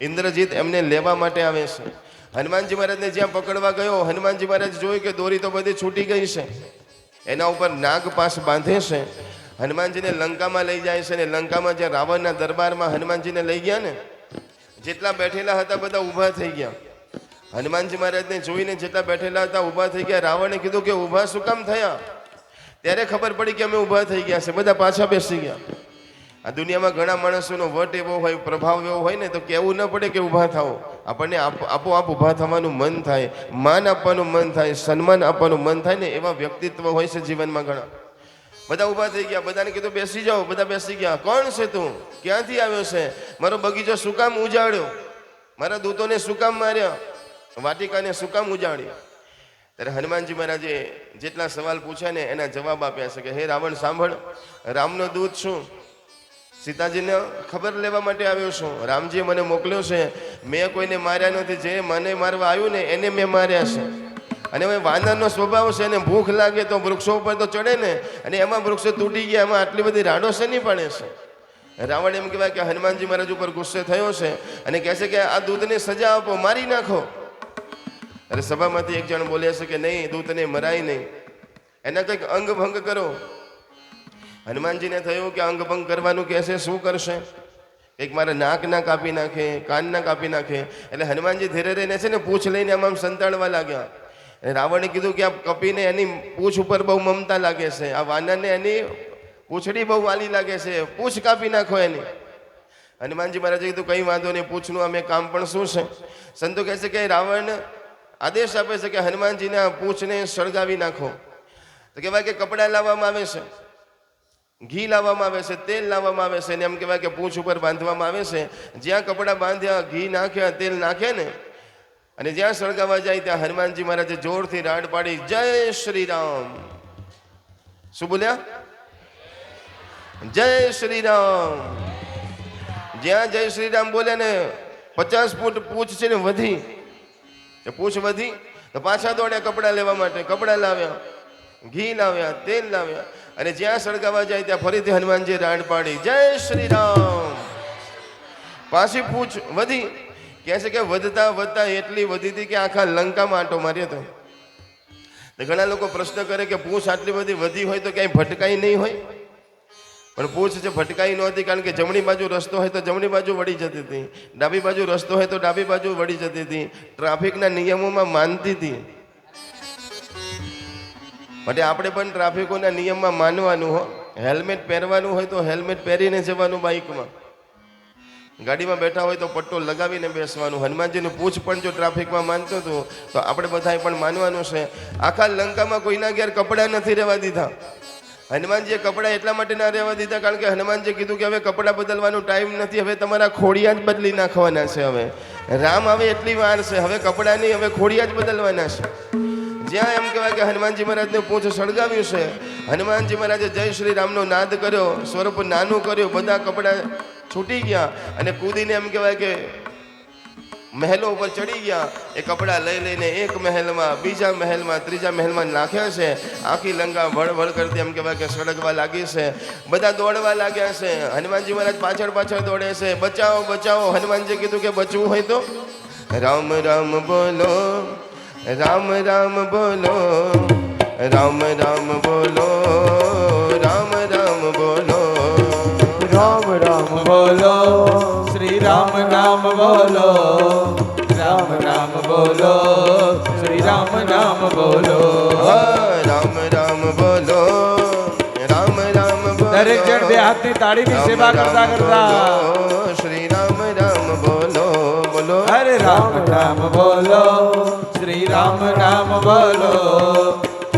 ઇન્દ્રજીત એમને લેવા માટે આવે છે. હનુમાનજી મહારાજને જ્યાં પકડવા ગયો, હનુમાનજી મહારાજ જોયું કે દોરી તો બધી છૂટી ગઈ છે. એના ઉપર નાગપાશ બાંધે છે. હનુમાનજીને લંકામાં લઈ જાય છે ને લંકામાં જ્યાં રાવણના દરબારમાં હનુમાનજીને લઈ ગયા ને, જેટલા બેઠેલા હતા બધા ઊભા થઈ ગયા. હનુમાનજી મહારાજને જોઈને જેટલા બેઠેલા હતા ઊભા થઈ ગયા. રાવણે કીધું કે ઊભા શું કામ થયા? ત્યારે ખબર પડી કે અમે ઊભા થઈ ગયા છે. બધા પાછા બેસી ગયા. આ દુનિયામાં ઘણા માણસોનો વટ એવો હોય, પ્રભાવ એવો હોય ને તો કહેવું ન પડે કે ઊભા થાઓ. આપણને આપોઆપ ઊભા થવાનું મન થાય, માન આપવાનું મન થાય, સન્માન આપવાનું મન થાય ને એવા વ્યક્તિત્વ હોય છે જીવનમાં ઘણા. બધા ઊભા થઈ ગયા. બધાને કીધું બેસી જાઓ. બધા બેસી ગયા. કોણ છે તું? ક્યાંથી આવ્યો છે? મારો બગીચો શું કામ ઉજાડ્યો? મારા દૂતોને શું કામ માર્યા? વાટિકાને શું કામ ઉજાડ્યા? ત્યારે હનુમાનજી મહારાજે જેટલા સવાલ પૂછ્યા ને એના જવાબ આપ્યા છે કે હે રાવણ સાંભળ, રામનો દૂત છું, સીતાજીને ખબર લેવા માટે આવ્યો છું. રામજીએ મને મોકલ્યો છે. મેં કોઈને માર્યા નથી. જે મને મારવા આવ્યું ને એને મેં માર્યા છે. અને હવે વાનરનો સ્વભાવ છે, એને ભૂખ લાગે તો વૃક્ષો ઉપર તો ચડે ને, અને એમાં વૃક્ષો તૂટી ગયા. એમાં આટલી બધી રાડો શેની પડે છે? રાવણ એમ કહેવાય કે હનુમાનજી મહારાજ ઉપર ગુસ્સે થયો છે અને કહે છે કે આ દૂતને સજા આપો, મારી નાખો. અરે સભામાંથી એક જણ બોલે છે કે નહીં, દૂતને મરાય નહીં, એના કંઈક અંગ ભંગ કરો. હનુમાનજીને થયું કે અંગ ભંગ કરવાનું કહેશે, શું કરશે? એક મારા નાકના કાપી નાખે, કાનના કાપી નાખે. એટલે હનુમાનજી ધીરે રહીને છે ને પૂછ લઈને આમ સંતાડવા લાગ્યા. રાવણે કીધું કે આ કપીને એની પૂછ ઉપર બહુ મમતા લાગે છે, આ વાનરને એની પૂંછડી બહુ વાલી લાગે છે, પૂછ કાપી નાખો એની. હનુમાનજી મહારાજે કીધું કંઈ વાંધો નહીં, પૂછનું અમે કામ પણ શું છે? સંતો કહે છે કે રાવણ આદેશ આપે છે કે હનુમાનજીના પૂંછને સળગાવી નાખો. તો કહેવાય કે કપડાં લાવવામાં આવે છે, ઘી લાવવામાં આવે છે, તેલ લાવવામાં આવે છે, અને એમ કહેવાય કે પૂંછ ઉપર બાંધવામાં આવે છે. જ્યાં કપડાં બાંધ્યા, ઘી નાખ્યા, તેલ નાખે ને, અને જ્યાં સળગાવવા જાય ત્યાં હનુમાનજી મહારાજે જોરથી રાડ પાડી, જય શ્રી રામ. શું બોલ્યા? જય શ્રી રામ. જ્યાં જય શ્રી રામ બોલ્યા ને 50 ફૂટ પૂંછ છે ને વધી, પૂંછ વધી તો પાછા દોડ્યા કપડાં લેવા માટે. કપડાં લાવ્યા, ઘી લાવ્યા, તેલ લાવ્યા, અને જ્યાં સળગાવવા જાય ત્યાં ફરીથી હનુમાનજી રાડ પાડી, જય શ્રી રામ. પાછી પૂંછ વધી. કહે છે કે વધતા વધતા એટલી વધી હતી કે આખા લંકામાં આંટો માર્યો હતો. ઘણા લોકો પ્રશ્ન કરે કે પૂંછ આટલી બધી વધી હોય તો ક્યાંય ભટકાઈ નહીં હોય? પણ પૂંછ જે ભટકાઈ નહોતી, કારણ કે જમણી બાજુ રસ્તો હોય તો જમણી બાજુ વળી જતી હતી, ડાબી બાજુ રસ્તો હોય તો ડાબી બાજુ વળી જતી હતી. ટ્રાફિકના નિયમોમાં માનતી હતી. માટે આપણે પણ ટ્રાફિકોના નિયમમાં માનવાનું હો. હેલ્મેટ પહેરવાનું હોય તો હેલ્મેટ પહેરીને જવાનું બાઇકમાં. ગાડીમાં બેઠા હોય તો પટ્ટો લગાવીને બેસવાનું. હનુમાનજીનું પૂછ પણ જો ટ્રાફિકમાં માનતો હતો તો આપણે બધાએ પણ માનવાનું છે. આખા લંકામાં કોઈના ઘેર કપડાં નથી રહેવા દીધા. હનુમાનજીએ કપડાં એટલા માટે ના રહેવા દીધા કારણ કે હનુમાનજીએ કીધું કે હવે કપડાં બદલવાનો ટાઈમ નથી, હવે તમારા ખોડિયા જ બદલી નાખવાના છે. હવે રામ આવે એટલી વાર છે, હવે કપડાં નહીં, હવે ખોડિયા જ બદલવાના છે. જ્યાં એમ કહેવાય કે હનુમાનજી મહારાજને પૂંછ સળગાવ્યું છે, હનુમાનજી મહારાજે જય શ્રી રામનો નાદ કર્યો, સ્વરૂપ નાનું કર્યું, બધા કપડાં છૂટી ગયા અને કૂદીને એમ કહેવાય કે મહેલો ઉપર ચડી ગયા. એ કપડાં લઈ લઈને એક મહેલમાં, બીજા મહેલમાં, ત્રીજા મહેલમાં નાખ્યા છે. આખી લંકા વળ કરતી એમ કહેવાય કે સળગવા લાગી છે. બધા દોડવા લાગ્યા છે. હનુમાનજી મહારાજ પાછળ પાછળ દોડે છે, બચાવો બચાવો. હનુમાનજી કીધું કે બચવું હોય તો રામ રામ બોલો, રામ રામ બોલો, રામ રામ બોલો, રામ રામ બોલો, રામ રામ બોલો, શ્રી રામ નામ બોલો, રામ રામ બોલો, શ્રી રામ નામ બોલો. રામ રામ બોલો, રામ રામ બોલો. દરેક જણ બે હાથની તાળીની સેવા કરતા કરતા શ્રી રામ રામ બોલો બોલો. હરે રામ રામ બોલો, શ્રી રામ નામ બોલો,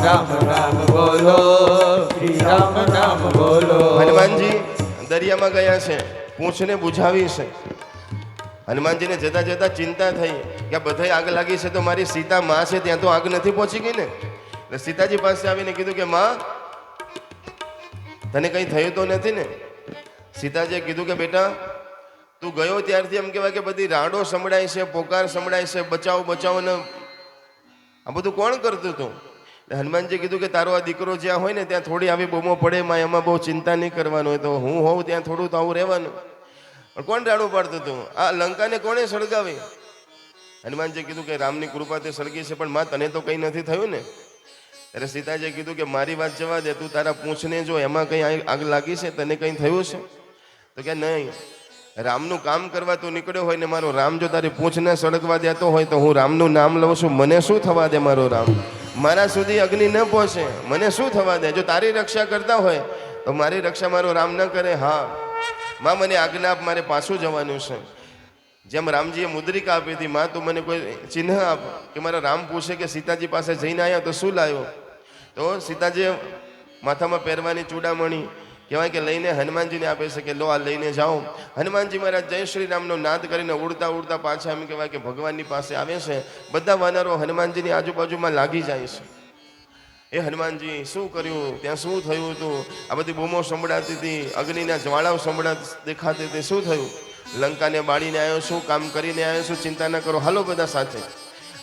રામ રામ બોલો, શ્રી રામ નામ બોલો. હનુમાનજી દરિયામાં ગયા છે, પૂંછને બુઝાવી છે. હનુમાનજીને જતા જતા ચિંતા થઈ કે બધાય આગ લાગી છે તો મારી સીતા માં છે ત્યાં તો આગ નથી પહોંચી ગઈ ને. એટલે સીતાજી પાસે આવીને કીધું કે માં, તને કંઈ થયું તો નથી ને? સીતાજીએ કીધું કે બેટા, તું ગયો ત્યારથી એમ કહેવાય કે બધી રાડો સંભળાય છે, પોકાર સંભળાય છે, બચાવો બચાવો ને આ બધું કોણ કરતું હતું? હનુમાનજી કીધું કે તારો આ દીકરો જ્યાં હોય ને ત્યાં થોડી આવી બૂમો પડે માં, એમાં બહુ ચિંતા નહીં કરવાનું હોય, તો હું હોઉં ત્યાં થોડું તો આવું રહેવાનું. પણ કોણ રાડું પાડતું હતું? આ લંકાને કોણે સળગાવી? હનુમાનજી કીધું કે રામની કૃપાથી સળગી છે, પણ માં તને તો કંઈ નથી થયું ને? ત્યારે સીતાજીએ કીધું કે મારી વાત જવા દે, તું તારા પૂંછને જો એમાં કંઈ આગ લાગી છે, તને કંઈ થયું છે? તો કે નહીં, રામનું કામ કરવા તું નીકળ્યો હોય ને મારો રામ જો તારી પૂંછને સળગવા દેતો હોય તો હું રામનું નામ લઉં છું, મને શું થવા દે? મારો રામ મારા સુધી અગ્નિ ન પહોંચે, મને શું થવા દે? જો તારી રક્ષા કરતા હોય તો મારી રક્ષા મારો રામ ન કરે. હા માં, મને આજ્ઞા આપ, મારે પાછું જવાનું છે. જેમ રામજીએ મુદ્રિકા આપી હતી, માં તું મને કોઈ ચિહ્ન આપ. કે મારા રામ પૂછે કે સીતાજી પાસે જઈને આવ્યા તો શું લાવ્યો? તો સીતાજીએ માથામાં પહેરવાની ચૂડામણી કહેવાય કે લઈને હનુમાનજીને આપે છે કે લો આ લઈને જાઓ. હનુમાનજી મહારાજ જય શ્રી રામનો નાદ કરીને ઉડતા ઉડતા પાછા એમ કહેવાય કે ભગવાનની પાસે આવે છે. બધા વાનરો હનુમાનજીની આજુબાજુમાં લાગી જાય છે. એ હનુમાનજી શું કર્યું? ત્યાં શું થયું હતું? આ બધી બૂમો સંભળાતી હતી, અગ્નિના જ્વાળાઓ દેખાતી હતી. શું થયું? લંકાને બાળીને આવ્યો, શું કામ કરીને આવ્યો, શું ચિંતા ન કરો, હાલો બધા સાથે.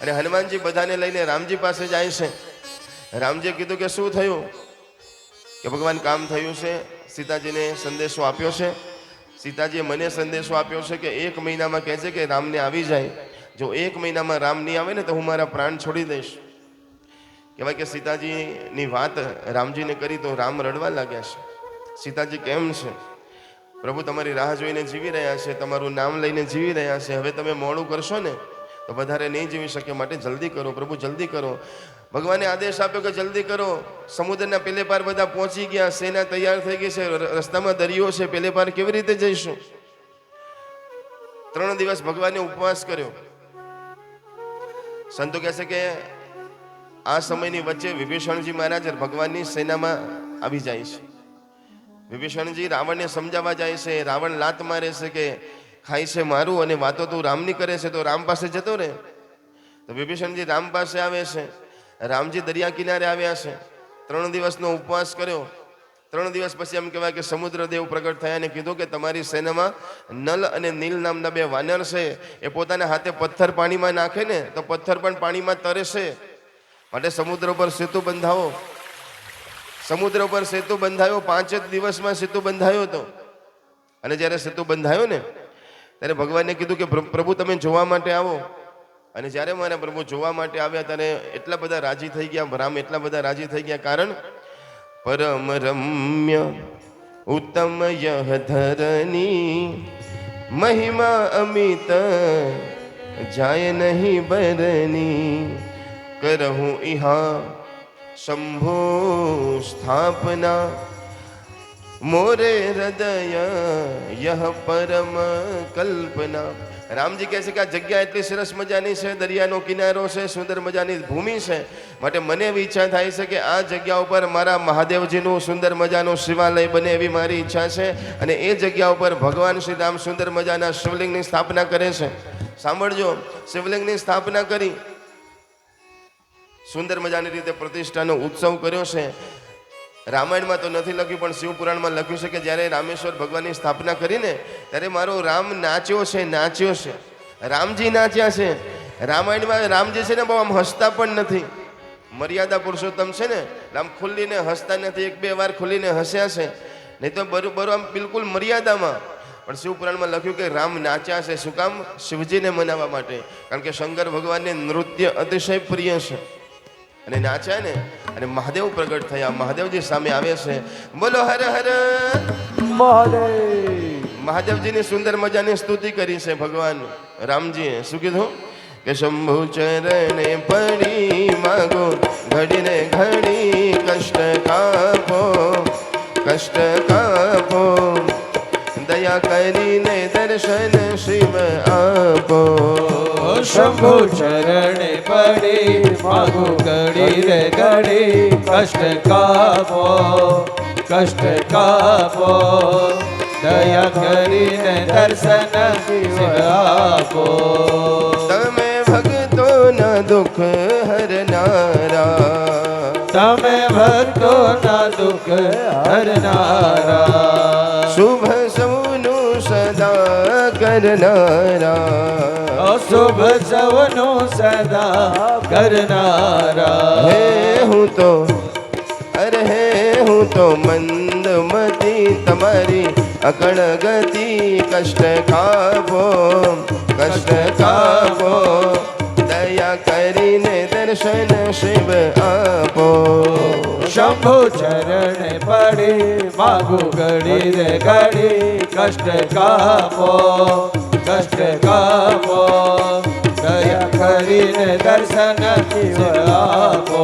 અને હનુમાનજી બધાને લઈને રામજી પાસે જાય છે. રામજીએ કીધું કે શું થયું? કે ભગવાન કામ થયું છે, સીતાજીને સંદેશો આપ્યો છે. સીતાજીએ મને સંદેશો આપ્યો છે કે 1 મહિનામાં કહેજે કે રામને આવી જાય. જો 1 મહિનામાં રામ નહીં આવે ને તો હું મારા પ્રાણ છોડી દઈશ. કહેવાય કે સીતાજીની વાત રામજીને કરી તો રામ રડવા લાગ્યા છે. સીતાજી કેમ છે? પ્રભુ તમારી રાહ જોઈને જીવી રહ્યા છે, તમારું નામ લઈને જીવી રહ્યા છે. હવે તમે મોડું કરશો ને તો વધારે નહીં જીવી શકે, માટે જલ્દી કરો પ્રભુ, જલ્દી કરો. ભગવાને આદેશ આપ્યો કે જલ્દી કરો. સમુદ્રના પેલે પાર બધા પહોંચી ગયા, સેના તૈયાર થઈ ગઈ છે, રસ્તામાં દરિયો છે, પેલે પાર કેવી રીતે જઈશું? 3 દિવસ ભગવાને ઉપવાસ કર્યો. સંતો કહે છે કે આ સમયની વચ્ચે વિભીષણજી મહારાજ ભગવાનની સેનામાં આવી જાય છે. વિભીષણજી રાવણને સમજાવવા જાય છે. રાવણ લાત મારે છે કે ખાય છે મારું અને વાતો તું રામની કરે છે, તો રામ પાસે જતો રહે. તો વિભીષણજી રામ પાસે આવે છે. રામજી દરિયા કિનારે આવ્યા છે. 3 દિવસનો ઉપવાસ કર્યો. 3 દિવસ પછી એમ કહેવાય કે સમુદ્રદેવ પ્રગટ થયા અને કીધું કે તમારી સેનામાં નલ અને નીલ નામના 2 વાનર છે. એ પોતાના હાથે પથ્થર પાણીમાં નાખે ને તો પથ્થર પણ પાણીમાં તરે છે. માટે સમુદ્ર પર સેતુ બંધાવો. સમુદ્ર પર સેતુ બંધાયો. 5 જ દિવસમાં સેતુ બંધાયો હતો. અને જ્યારે સેતુ બંધાયો ને ત્યારે ભગવાને કીધું કે પ્રભુ તમે જોવા માટે આવો. અને જ્યારે મારા પ્રભુ જોવા માટે આવ્યા ત્યારે એટલા બધા રાજી થઈ ગયા, રામ એટલા બધા રાજી થઈ ગયા. કારણ પરમ રમ્ય ઉત્તમ યહ ધરની મહિમા અમિત જાય નહીં બરની કરહું ઇહા શંભો સ્થાપના मोरे हृदय यह परम कल्पना। રામજી કહે છે કે આ જગ્યા એટલી સરસ મજાની છે, દરિયાનો કિનારો છે, સુંદર મજાની ભૂમિ છે, માટે મને એવી ઈચ્છા થાય છે કે આ જગ્યા ઉપર મારા મહાદેવજીનું સુંદર મજાનું શિવાલય બને એવી મારી ઈચ્છા છે, અને એ જગ્યા ઉપર ભગવાન શ્રી રામ સુંદર મજાના શિવલિંગની સ્થાપના કરે છે. સાંભળજો, શિવલિંગની સ્થાપના કરી સુંદર મજાની રીતે પ્રતિષ્ઠાનો ઉત્સવ કર્યો છે. રામાયણમાં તો નથી લખ્યું, પણ શિવપુરાણમાં લખ્યું છે કે જ્યારે રામેશ્વર ભગવાનની સ્થાપના કરીને ત્યારે મારો રામ નાચ્યો છે. રામજી નાચ્યા છે. રામાયણમાં રામજી છે ને બહુ આમ હસતા પણ નથી. મર્યાદા પુરુષોત્તમ છે ને, આમ ખુલ્લીને હસતા નથી, એક બે વાર ખુલ્લીને હસ્યા છે, નહીં તો બરોબર આમ બિલકુલ મર્યાદામાં. પણ શિવપુરાણમાં લખ્યું કે રામ નાચ્યા છે. શું કામ? શિવજીને મનાવવા માટે, કારણ કે શંકર ભગવાનને નૃત્ય અતિશય પ્રિય છે. અને નાચ્યા ને, અને મહાદેવ પ્રગટ થયા. મહાદેવજી સામે આવે છે. બોલો હર હર મહાદેવ. મહાદેવજીની સુંદર મજાની સ્તુતિ કરી છે ભગવાન રામજીએ. શું કીધું? કે શંભુ ચરણે પડી માગો, ઘડીને ઘડી કષ્ટ કાપો, દયા કરીને દર્શન શિવ આપો. શંભુ ચરણે પડી માગુ, ઘડી રે ઘડી કષ્ટ કાપો, દયા કરીને દર્શન શિવ આપો. તમે ભક્તોના દુઃખ હરનારા, તમે ભક્તોના દુઃખ હરનારા, શુભ સૌનું સદા કરનારા, શુભ સૌનું સદા કરનારા. હે હું તો મંદમતી, તમારી અકળ ગતિ કષ્ટ કાપો, દયા કરીને દર્શન શિવ આપો. શંભુ ચરણે પડી માગુ, ઘડી રે ઘડી કષ્ટ કાપો, દયા કરીને દર્શન શિવ આપો.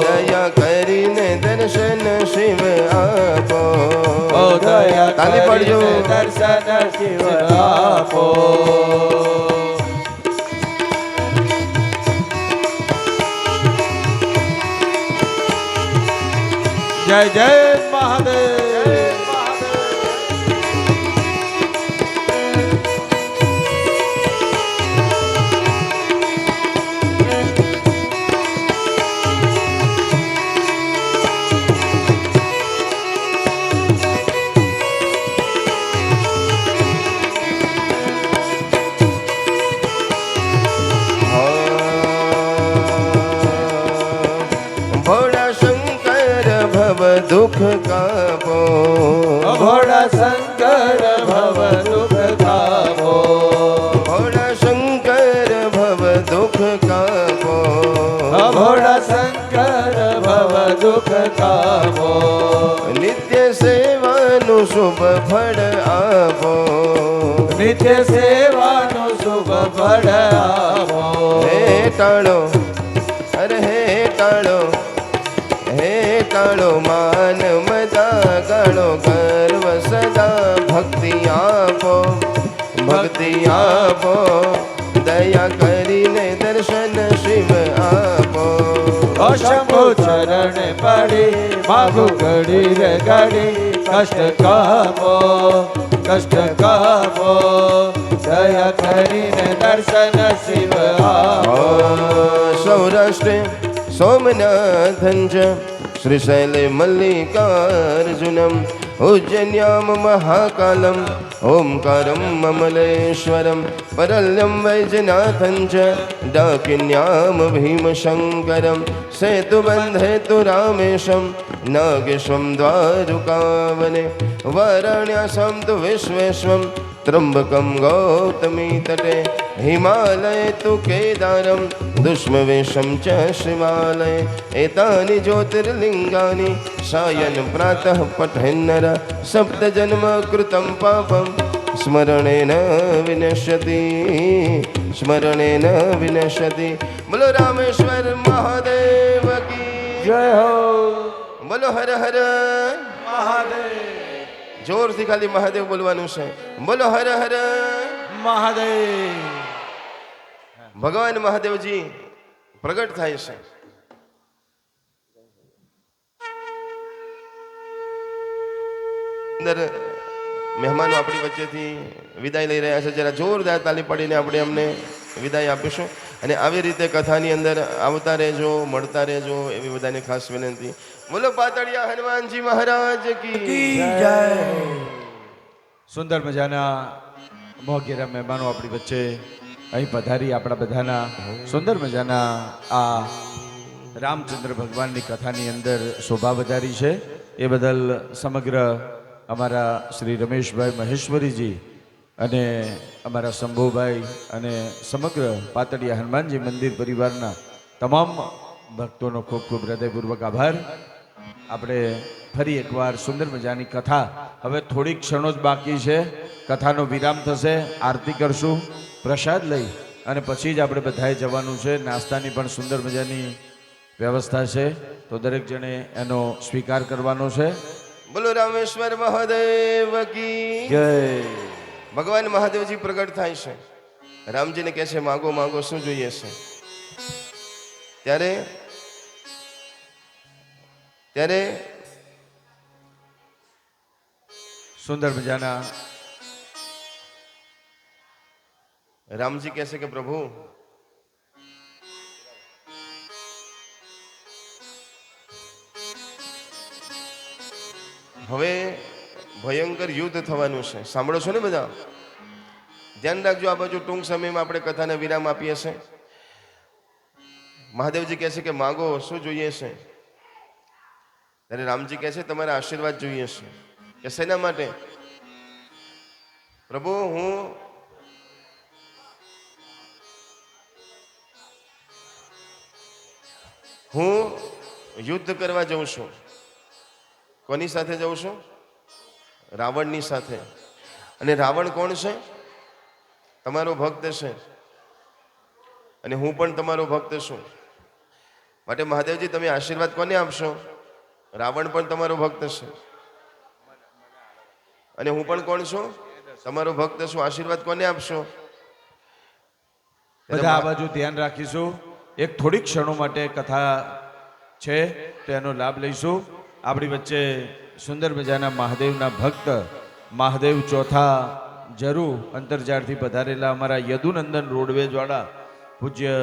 દયા કરીને દર્શન શિવ આપો. દયા તાલી પાડજો. કરીને દર્શન શિવ આપો. જય જય મહાદેવ. दुख कापो, भोला शंकर भव दुख कापो, भोला शंकर भव दुख कापो, भोला शंकर भव दुख कापो. नित्य सेवानु शुभ फल आपो, नित्य सेवानु शुभ फल आपो. हे टाळो, अरे हे टाळो, हे टाळो मान मदा गाळो, गर्व सदा भक्ति आपो, दया કરીને દર્શન શિવ આપો. શંભુ ચરણ પડી માગુ, ઘડી રે ઘડી કષ્ટ કાપો, દયા કરીને દર્શન શિવ આપો. સૌરાષ્ટ્રે સોમનાથં ચ શ્રીશૈલે મલ્લિકાર્જુનમ, ઉજ્જન્યામ મહાકાલમ, ઓમકારમ મમલેશ્વરમ, પરલ્યમ વૈજનાથં ચ ડાકિન્યામ ભીમશંકરમ, સેતુબંધેતુ રામેશમ, નાગેશમ દ્વારુકાવને, વારાણ્યાસમ તુ વિશ્વેશ્વમ, ત્રંબકમ ગૌતમી તટે, હિમાલય તુ કેદારમ, દુષ્મવેશમ ચ શિવાલય. એતાની જ્યોતિર્લિંગાની સાયન પ્રાતઃ પઠેન્નર, સપ્ત જન્મ કૃતમ પાપમ, સ્મરણેન વિનશ્યતિ. બોલો રામેશ્વર મહાદેવ કી જય હો. બોલો હર હર મહાદેવ જોરથી ખાલી મહાદેવ બોલવાનું છે. બોલો હર હર મહાદેવ. ભગવાન મહાદેવજી પ્રગટ થાય છે. અંદર મહેમાનો આપણી વચ્ચેથી વિદાય લઈ રહ્યા છે. જરા જોરદાર તાલી પાડીને આપણે અમને વિદાય આપીશું. અને આવી રીતે કથાની અંદર આવતા રહેજો, મળતા રહેજો એવી બધાને ખાસ વિનંતી. બોલો પાતળિયા હનુમાનજી મહારાજ કી જય. સુંદર મજાના મોઘેરા મહેમાનો આપણી વચ્ચે અહીં પધારી આપણા બધાના સુંદર મજાના આ રામચંદ્ર ભગવાનની કથાની અંદર શોભા વધારી છે. એ બદલ સમગ્ર અમારા શ્રી રમેશભાઈ મહેશ્વરીજી અને અમારા શંભુભાઈ અને સમગ્ર પાતળિયા હનુમાનજી મંદિર પરિવારના તમામ ભક્તોનો ખૂબ ખૂબ હૃદયપૂર્વક આભાર. આપણે ફરી એકવાર સુંદર મજાની કથા, હવે થોડીક ક્ષણો જ બાકી છે, કથાનો વિરામ થશે, આરતી કરશું, પ્રસાદ લઈ અને પછી જ આપણે બધાએ જવાનું છે. નાસ્તાની પણ સુંદર મજાની વ્યવસ્થા છે, તો દરેક જણે એનો સ્વીકાર કરવાનો છે. બોલો રામેશ્વર મહાદેવ કી જય. ભગવાન મહાદેવજી પ્રગટ થાય છે. રામજીને કહે છે માગો માગો, શું જોઈએ છે? ત્યારે સુંદર મજાના રામજી કહે છે કે પ્રભુ, હવે ભયંકર યુદ્ધ થવાનું છે. સાંભળો છો ને બધા? ધ્યાન રાખજો. આ બાજુ ટૂંક સમયમાં આપણે કથાને વિરામ આપીએ છીએ. મહાદેવજી કહે છે કે માગો, શું જોઈએ છે? ત્યારે રામજી કહે છે તમારા આશીર્વાદ જોઈએ છે. કે શેના માટે? પ્રભુ, હું યુદ્ધ કરવા જઉં છું. કોની સાથે જઉં છું? રાવણની સાથે. અને રાવણ કોણ છે? તમારો ભક્ત છે. અને હું પણ તમારો ભક્ત છું. માટે મહાદેવજી તમે આશીર્વાદ કોને આપશો? રાવણ પણ તમારો ભક્ત છે અને હું પણ કોણ છું? તમારો ભક્ત છું. આશીર્વાદ કોને આપશો? બધા આ બાજુ ધ્યાન રાખીશું. એક થોડીક ક્ષણો માટે કથા છે, તો એનો લાભ લઈશું. આપણી વચ્ચે સુંદર મજાના મહાદેવના ભક્ત, મહાદેવ ચોથા જરૂર અંતરજાળથી પધારેલા અમારા યદુનંદન રોડવેજવાળા પૂજ્ય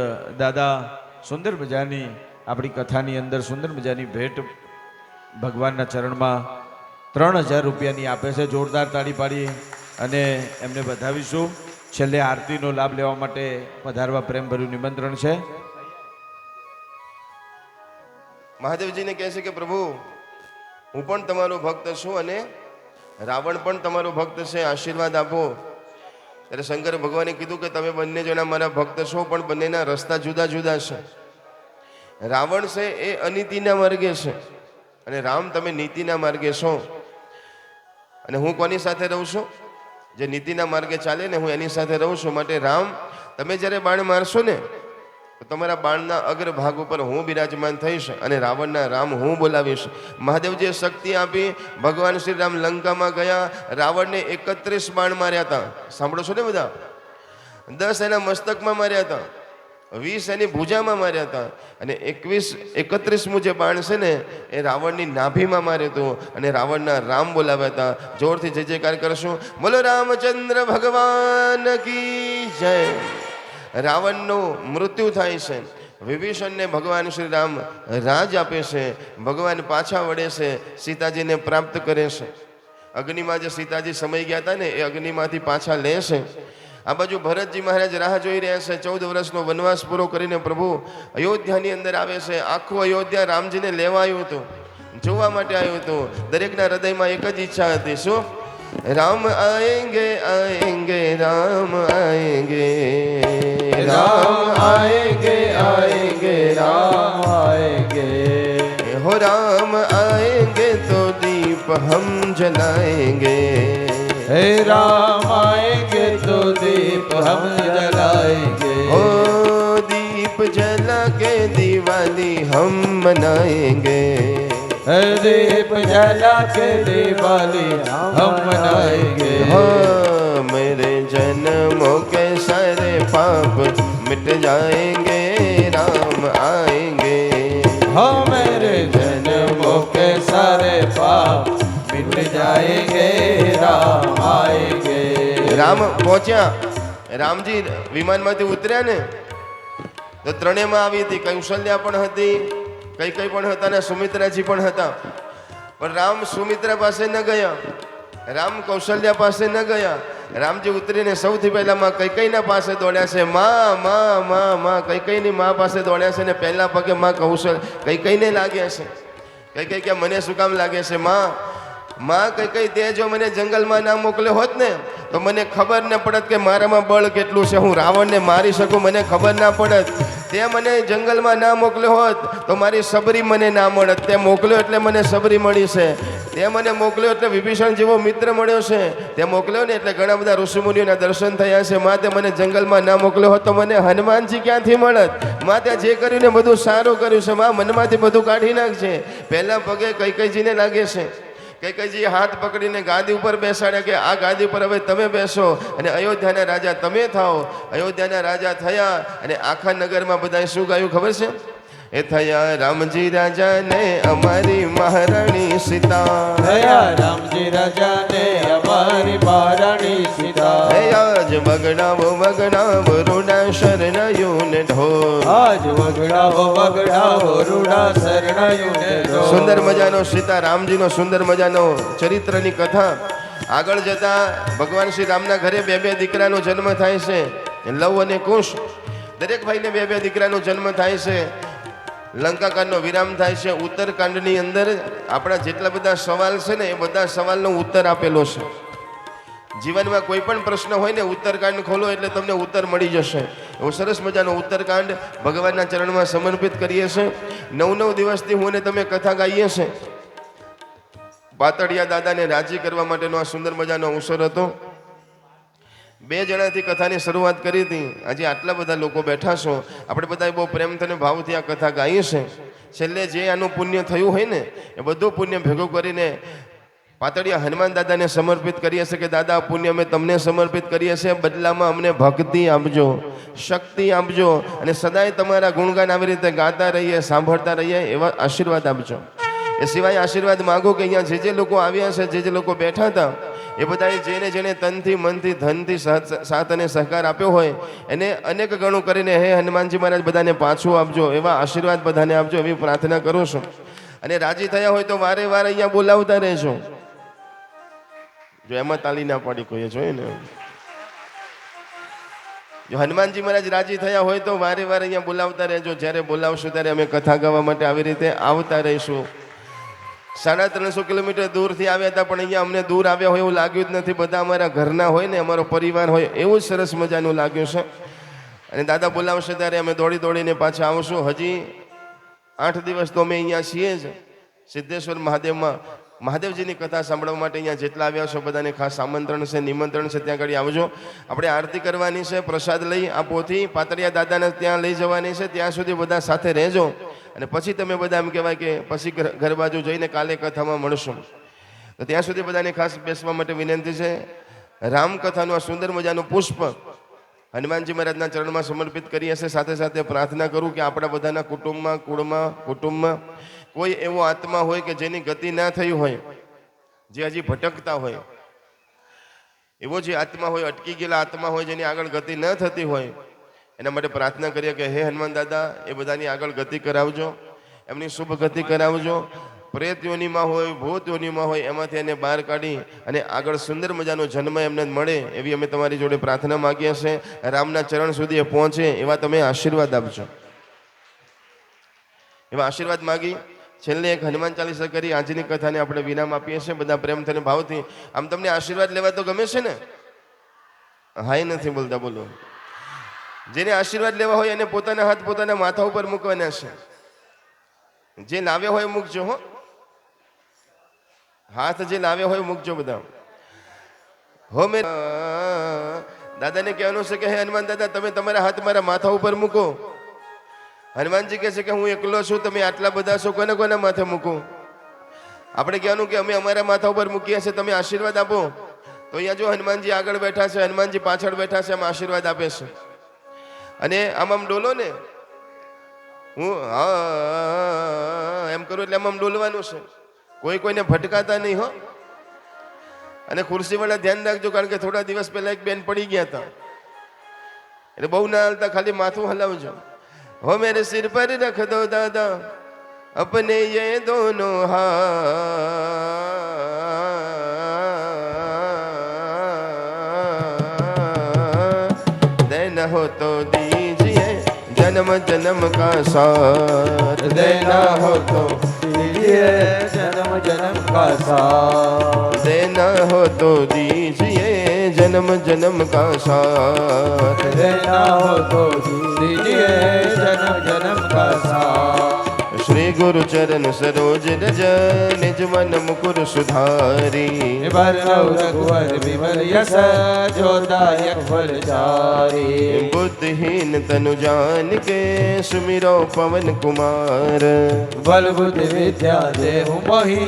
દાદા સુંદર મજાની આપણી કથાની અંદર સુંદર મજાની ભેટ ભગવાનના ચરણમાં 3000 રૂપિયાની આપે છે. જોરદાર તાળી પાડી અને એમને વધાવીશું. છેલ્લે આરતીનો લાભ લેવા માટે પધારવા પ્રેમભર્યું નિમંત્રણ છે. મહાદેવજીને કહે છે કે પ્રભુ, હું પણ તમારો ભક્ત છું અને રાવણ પણ તમારો ભક્ત છે, આશીર્વાદ આપો. ત્યારે શંકર ભગવાને કીધું કે તમે બંને જણા મારા ભક્ત છો, પણ બંનેના રસ્તા જુદા જુદા છે. રાવણ છે એ અનીતિના માર્ગે છે અને રામ તમે નીતિના માર્ગે છો. અને હું કોની સાથે રહું છું? જે નીતિના માર્ગે ચાલે ને, હું એની સાથે રહું છું. માટે રામ, તમે જ્યારે બાણ મારશો ને, તો તમારા બાણના અગ્રભાગ ઉપર હું બિરાજમાન થઈશ અને રાવણના રામ હું બોલાવીશ. મહાદેવજીએ શક્તિ આપી. ભગવાન શ્રી રામ લંકામાં ગયા. રાવણને 31 બાણ માર્યા હતા. સાંભળો છો ને બધા? 10 એના મસ્તકમાં માર્યા હતા, 20 એની ભુજામાં માર્યા હતા અને 31મું જે બાણ છે ને એ રાવણની નાભીમાં માર્યું હતું અને રાવણના રામ બોલાવ્યા હતા. જોરથી જય જયકાર કરશું. બોલો રામચંદ્ર ભગવાન કી જય. રાવણનું મૃત્યુ થાય છે. વિભીષણને ભગવાન શ્રી રામ રાજ આપે છે. ભગવાન પાછા વળે છે, સીતાજીને પ્રાપ્ત કરે છે. અગ્નિમાં જે સીતાજી સમય ગયા હતા ને, એ અગ્નિમાંથી પાછા લે છે. આ બાજુ ભરતજી મહારાજ રાહ જોઈ રહ્યા છે. 14 વર્ષનો વનવાસ પૂરો કરીને પ્રભુ અયોધ્યાની અંદર આવે છે. આખું અયોધ્યા રામજીને લેવા આવ્યું હતું, જોવા માટે આવ્યું હતું. દરેકના હૃદયમાં એક જ ઈચ્છા હતી. શું? રામ આએંગે આએંગે રામ આએંગે, राम आएंगे आएंगे राम आएंगे, हो राम आएंगे तो दीप हम जलाएंगे. हे राम आएंगे तो दीप हम जलाएंगे, ओ दीप जला के दिवाली हम मनाएंगे. दीप जला के दिवाली हम मनाएंगे हाँ मेरे जन्मों के सारे पाप मिट जाएंगे राम आएंगे हाँ मेरे जन्मों के सारे पाप मिट जाएंगे राम आएंगे રામ પહોંચ્યા રામજી વિમાનમાંથી ઉતર્યા ને તો ત્રણેયમાં આવી હતી કૌશલ્યા પણ હતી કઈ પણ હતા ને સુમિત્રાજી પણ હતા પણ રામ સુમિત્રા પાસે ન ગયા રામ કૌશલ્યા પાસે ન ગયા રામજી ઉતરીને સૌથી પહેલા માં કૈકેયીના પાસે દોડ્યા છે માં માં માં માં કૈકેયીની માં પાસે દોડ્યા છે ને પહેલા પગે માં કૈકેયીને લાગ્યા છે કૈકેયી કે મને શું કામ લાગે છે માં માં કૈકેયી તે જો મને જંગલમાં ના મોકલ્યો હોત ને તો મને ખબર ન પડત કે મારામાં બળ કેટલું છે હું રાવણને મારી શકું મને ખબર ના પડત તે મને જંગલમાં ના મોકલ્યો હોત તો મારી સબરી મને ના મળત તે મોકલ્યો એટલે મને સબરી મળી છે તે મને મોકલ્યો એટલે વિભીષણ જેવો મિત્ર મળ્યો છે તે મોકલ્યો ને એટલે ઘણા બધા ઋષિમુનિઓના દર્શન થયા છે માં તે મને જંગલમાં ના મોકલ્યો હોત તો મને હનુમાનજી ક્યાંથી મળત માં તે જે કર્યું ને બધું સારું કર્યું છે માં મનમાંથી બધું કાઢી નાખશે પહેલા પગે કૈકેયીજીને લાગે છે કૈકેયીજીએ હાથ પકડીને ગાદી ઉપર બેસાડ્યા કે આ ગાદી ઉપર હવે તમે બેસો અને અયોધ્યાના રાજા તમે થાઓ અયોધ્યાના રાજા થયા અને આખા નગરમાં બધાએ શું ગાયું ખબર છે એ થયા રામજી રાજા ને અમારી મહારાણી સીતા दया राम जी राजा ने हमारी महारानी सीता હે આજ વગડાવો વગડાવો રૂડા શરણાયું ને ઢોર आज वगड़ाओ रूड़ा शरणायु ने ढोर। સુંદર મજાનો સીતા રામજીનો સુંદર મજાનો ચરિત્રની કથા આગળ જતા ભગવાન શ્રી રામના ઘરે બે બે દીકરાનો જન્મ થાય છે લવ અને કુશ દરેક ભાઈને બે બે દીકરાનો જન્મ થાય છે લંકાકાંડનો વિરામ થાય છે ઉત્તરકાંડની અંદર આપણા જેટલા બધા સવાલ છે ને એ બધા સવાલનો ઉત્તર આપેલો છે જીવનમાં કોઈ પણ પ્રશ્ન હોય ને ઉત્તરકાંડ ખોલો એટલે તમને ઉત્તર મળી જશે એવો સરસ મજાનો ઉત્તરકાંડ ભગવાનના ચરણમાં સમર્પિત કરીએ છીએ 9 દિવસથી હું અને તમે કથા ગાઈએ છે પાતળિયા દાદાને રાજી કરવા માટેનો આ સુંદર મજાનો અવસર હતો 2 જણાથી કથાની શરૂઆત કરી હતી આજે આટલા બધા લોકો બેઠા છો આપણે બધાએ બહુ પ્રેમથી અને ભાવથી આ કથા ગાઈએ છે છેલ્લે જે આનું પુણ્ય થયું હોય ને એ બધું પુણ્ય ભેગું કરીને પાતળિયા હનુમાન દાદાને સમર્પિત કરીએ છીએ કે દાદા આ પુણ્ય અમે તમને સમર્પિત કરીએ છીએ બદલામાં અમને ભક્તિ આપજો શક્તિ આપજો અને સદાય તમારા ગુણગાન આવી રીતે ગાતા રહીએ સાંભળતા રહીએ એવા આશીર્વાદ આપજો એ સિવાય આશીર્વાદ માગો કે અહીંયા જે લોકો આવ્યા છે જે લોકો બેઠા હતા એ બધાએ જેને તનથી મનથી ધનથી સાથ અને સહકાર આપ્યો હોય એને અનેક ગણું કરીને હે હનુમાનજી મહારાજ બધાને પાછું આપજો એવા આશીર્વાદ બધાને આપજો એવી પ્રાર્થના કરું છું અને રાજી થયા હોય તો વારે વારે અહીંયા બોલાવતા રહેજો જો એમાં તાલી ના પાડી કોઈએ જોઈએ ને જો હનુમાનજી મહારાજ રાજી થયા હોય તો વારે વારે અહીંયા બોલાવતા રહેજો જ્યારે બોલાવશું ત્યારે અમે કથા ગાવા માટે આવી રીતે આવતા રહીશું 350 કિલોમીટર દૂરથી આવ્યા હતા પણ અહીંયા અમને દૂર આવ્યા હોય એવું લાગ્યું જ નથી બધા અમારા ઘરના હોય ને અમારો પરિવાર હોય એવું જ સરસ મજાનું લાગ્યું છે અને દાદા બોલાવશે ત્યારે અમે દોડીને પાછા આવશું હજી 8 દિવસ તો અમે અહીંયા છીએ જ સિદ્ધેશ્વર મહાદેવમાં મહાદેવજીની કથા સાંભળવા માટે અહીંયા જેટલા આવ્યા છો બધાને ખાસ આમંત્રણ છે નિમંત્રણ છે ત્યાં આગળ આવજો આપણે આરતી કરવાની છે પ્રસાદ લઈ આ પોથી પાતળિયા દાદાને ત્યાં લઈ જવાની છે ત્યાં સુધી બધા સાથે રહેજો અને પછી તમે બધા એમ કહેવાય કે પછી ઘર બાજુ જઈને કાલે કથામાં મળશું તો ત્યાં સુધી બધાને ખાસ બેસવા માટે વિનંતી છે રામકથાનું આ સુંદર મજાનું પુષ્પ હનુમાનજી મહારાજના ચરણમાં સમર્પિત કરીએ છીએ સાથે સાથે પ્રાર્થના કરું કે આપણા બધાના કુટુંબમાં કોઈ એવો આત્મા હોય કે જેની ગતિ ના થઈ હોય જે હજી ભટકતા હોય એવો જે આત્મા હોય અટકી ગયેલા આત્મા હોય જેની આગળ ગતિ ન થતી હોય એના માટે પ્રાર્થના કરીએ કે હે હનુમાન દાદા એ બધાની આગળ ગતિ કરાવજો એમની શુભ ગતિ કરાવજો પ્રેત યોનિમાં હોય ભૂત યોનિમાં હોય એમાંથી એને બહાર કાઢી અને આગળ સુંદર મજાનો જન્મ એમને મળે એવી અમે તમારી જોડે પ્રાર્થના માગીએ છીએ રામના ચરણ સુધી એ પહોંચે એવા તમે આશીર્વાદ આપજો એવા આશીર્વાદ માગી છેલ્લે એક હનુમાન ચાલીસા કરી આજની કથાને આપણે વિરામ આપીએ છીએ બધા પ્રેમથી અને ભાવથી આમ તમને આશીર્વાદ લેવા તો ગમે છે ને હાય નથી બોલતા બોલો જેને આશીર્વાદ લેવા હોય એને પોતાના હાથ પોતાના માથા ઉપર મૂકવાના છે જે લાવ્યા હોય મૂકજો હો હાથ જે લાવ્યા હોય મૂકજો બધા હો મેં દાદાને કહેવાનું છે કે હે હનુમાન દાદા તમે તમારા હાથ મારા માથા ઉપર મૂકો હનુમાનજી કહે છે કે હું એકલો છું તમે આટલા બધા છો કોને કોના માથે મૂકું આપણે કહેવાનું કે અમે અમારા માથા ઉપર મૂકીએ છીએ, તમે આશીર્વાદ આપો. તો અહીંયા જો હનુમાનજી આગળ બેઠા છે, હનુમાનજી પાછળ બેઠા છે, આમ આશીર્વાદ આપે છે. અને આમ ડોલો ને, હું હા એમ કરું એટલે આમ ડોલવાનું છે. કોઈને ભટકાતા નહીં હો. અને ખુરશીવાળા ધ્યાન રાખજો, કારણ કે થોડા દિવસ પહેલા એક બેન પડી ગયા હતા, એટલે બહુ ના હાલતા, ખાલી માથું હલાવજો. હો મેરે સિર પર રખ દો દાદા अपने ये दोनों हाथ, देना हो तो दीजिए जन्म जन्म का साथ, देना हो तो दीजिए जन्म जन्म का साथ, देना हो तो दीजिए जन्म जन्म का साथ, देना हो तो दीजिए जन्म जन्म का साथ। श्री गुरु चरण सरोज रज निज मन मुकुर सुधारी, भरनौ रघुवर विमल यश जोदायक फलचारी, बुद्धिहीन तनु जान के सुमिरो पवन कुमार, बल बुद्धि विद्या देहु मोहि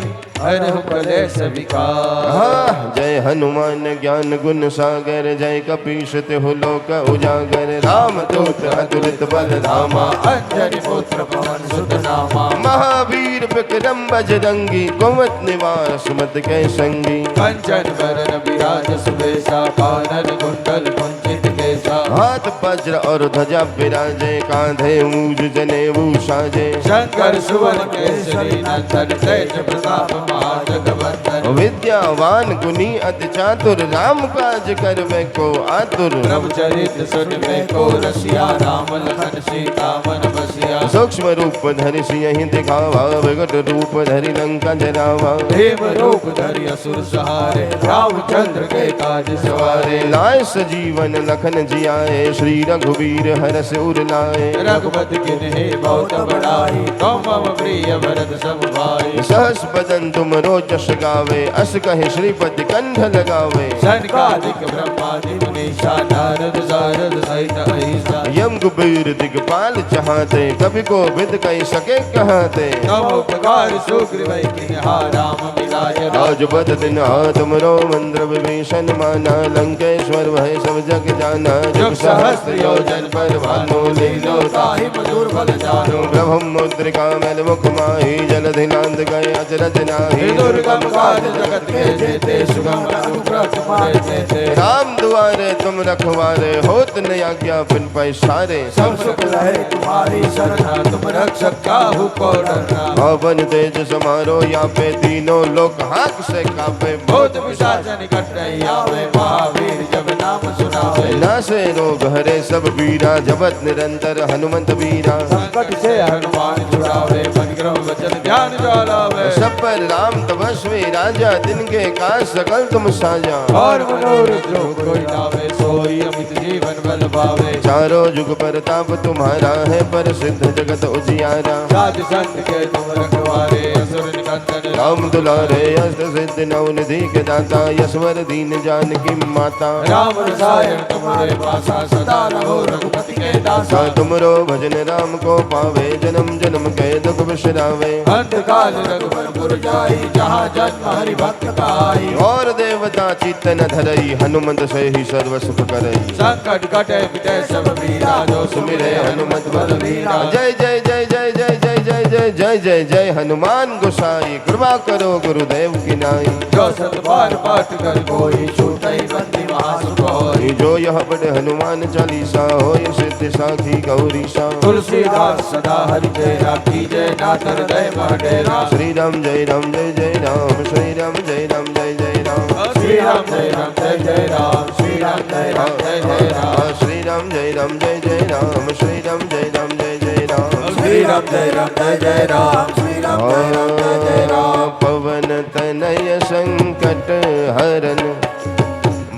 हरहु कलेश विकार। हाँ, जय हनुमान ज्ञान गुण सागर, जय कपीश तिहु लोक उजागर, राम दूत अतुलित बल धामा, अंजनी पुत्र पवन सुत नामा, महावीर विक्रम बजरंगी, कुमत निवास मत कै संगी, कंचन बरन विराज सुबेसा, कानन कुंडल कुंचित केसा, हाथ वज्र और ध्वजा विराजे, कांधे मूज जनेऊ साजे, शंकर सुवन केसरी नंदन तेज प्रताप महाजगवंदन, विद्यावान गुनी अति चातुर, राम काज करवे को आतुर, प्रभु चरित्र सुनवे को रसिया, राम लखन सीता मन बसिया, सूक्ष्म रूप धरि सियहि दिखावा, विकट रूप धरि लंका जरावा, देव रूप धरि असुर सहारे, रामचंद्र के काज सवारे, लाए सजीवन लखन जियाए, श्री रघुवीर हरष उर लाए, रघुपति किन्हीं बहुत बड़ाई, तुम मम प्रिय भरत सम भाई, सहस बदन तुम रोजस गावे, अस कहे श्रीपति कंठ लगावे, सनकादिक ब्रह्मादि मुनीषा, नारद सारद सहित अहिसा, यम कुबेर दिगपाल चहाते, कभी को विद कही सके कहते, तम उपकार सुग्रीव किन्हा, राम मिलाय राजपद दिन तुमरो मंत्र विभीषण माना, लंकेश्वर वह सब जग जाना, जुग सहस्त्र योजन पर भानु, लीलो ताहि मधुर फल जानु, ब्रह्म मुद्रिका मैल मुख माही, जलधि नांद गए अचरज नाही, दुर्गम काज जगत के जेते, सुगम अनुग्रह तुम्हारे तेते, राम दुआरे तुम रखवारे, होत न आज्ञा बिन पैसारे, सब सुख रहे तुम्हारी शरणा, तुम रक्षक काहू को डरना, पवन तेज समारो यहाँ पे, तीनों लोक हाथ से कापे, भूत पिशाच निकट नहीं आवे, महावीर जब नाम सुनावे, नासे रोग हरे सब बीरा, जपत निरंतर हनुमंत बीरा, संकट से हनुमान छुड़ावे, मन क्रम वचन ध्यान ज्वालावे, सब पर राम तपस्वी राजा, दिन के काज सकल तुम साजा, और मनोरथ जो कोई लावे, सोई अमित जीवन बल पावे, चारों जुग प्रताप तुम्हारा है, पर सिद्ध जगत उजियारा, साध संत के तुम रखवारे, असुर निकंदन राम दुलारे अष्ट सिद्ध नवनिधि के दाता, यशवर दीन जानकी माता, राम रसायन तुम्हारे पासा, सदा रहो रघुपति के दासा, तुमरो भजन राम को पावे, जन्म जन्म के दुख बिसरावे, अंत काल रघुवर पुर जाई, जहाँ जन्म हरि भक्त काई, और देवता चित्तन धरई, हनुमंत से ही सर्व सुख करई, संकट कटे मिटे सब पीरा, जो सुमिरे हनुमत बल वीरा, जय जय जय जय जय जय जय जय जय जय जय हनुमान गोसाई, कृपा करो गुरुदेव की नाई, जो सत बार पाठ कर कोई, छूटई बंदी महासुख होई, जो यह पढ़े हनुमान चालीसा, हो सिद्ध साखी गौरी सा, तुलसीदास सदा हरि तेरा, कीजे नाथ हृदय महडेरा, श्री राम जय राम जय जय राम, श्री राम जय राम जय जय राम, श्री राम जय राम जय जय राम, श्री राम जय राम जय जय राम, श्री राम जय राम जय जय राम, श्री राम जय राम जय जय राम, श्री राम जय राम जय जय राम, श्री राम जय राम जय जय राम, पवन तनय संकट हरन,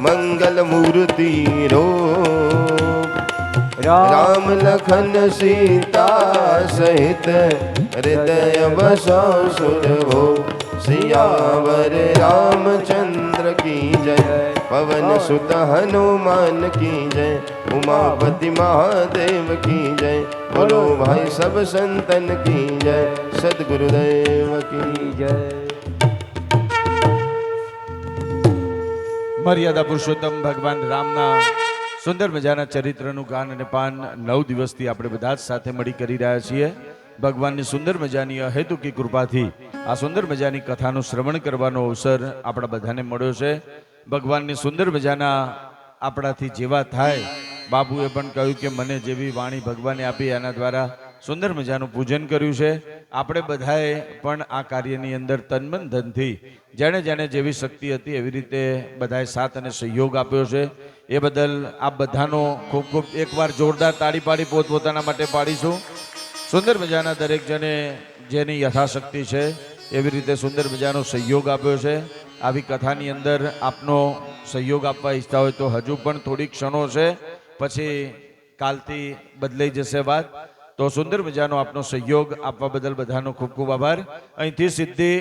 मंगल मूर्ति रूप, राम लखन सीता सहित, हृदय बसो सुरभो, सियावर रामचंद्र की जय, पवन सुत हनुमान की जय, उमापति महादेव की जय, बोलो भाई सब संतन की जय, सद्गुरुदेव की जय। મર્યાદા પુરુષોત્તમ ભગવાન રામના સુંદર મજાના ચરિત્રનું ગાન અને પાન 9 દિવસથી આપણે બધા જ સાથે મળી કરી રહ્યા છીએ. ભગવાનની સુંદર મજાની અહેતુકી કૃપાથી આ સુંદર મજાની કથાનું શ્રવણ કરવાનો અવસર આપણા બધાને મળ્યો છે. ભગવાનની સુંદર મજાના આપણાથી જેવા થાય, બાબુએ પણ કહ્યું કે મને જેવી વાણી ભગવાને આપી એના દ્વારા સુંદર મજાનું પૂજન કર્યું છે. આપણે બધાએ પણ આ કાર્યની અંદર તનમન ધનથી જેણે જેણે જેવી શક્તિ હતી એવી રીતે બધાએ સાથ અને સહયોગ આપ્યો છે. એ બદલ આપ બધાનો ખૂબ ખૂબ એકવાર જોરદાર તાળી પાડી પોતપોતાના માટે પાડીશું. સુંદર મજાના દરેક જણે જેની યથાશક્તિ છે એવી રીતે સુંદર મજાનો સહયોગ આપ્યો છે. આવી કથાની અંદર આપનો સહયોગ આપવા ઈચ્છતા હોય તો હજુ પણ થોડી ક્ષણો છે, પછી કાલથી બદલાઈ જશે વાત. તો સુંદર મજાનો આપનો સહયોગ આપવા બદલ બધાનો ખૂબ ખૂબ આભાર. અહીંથી સિદ્ધિ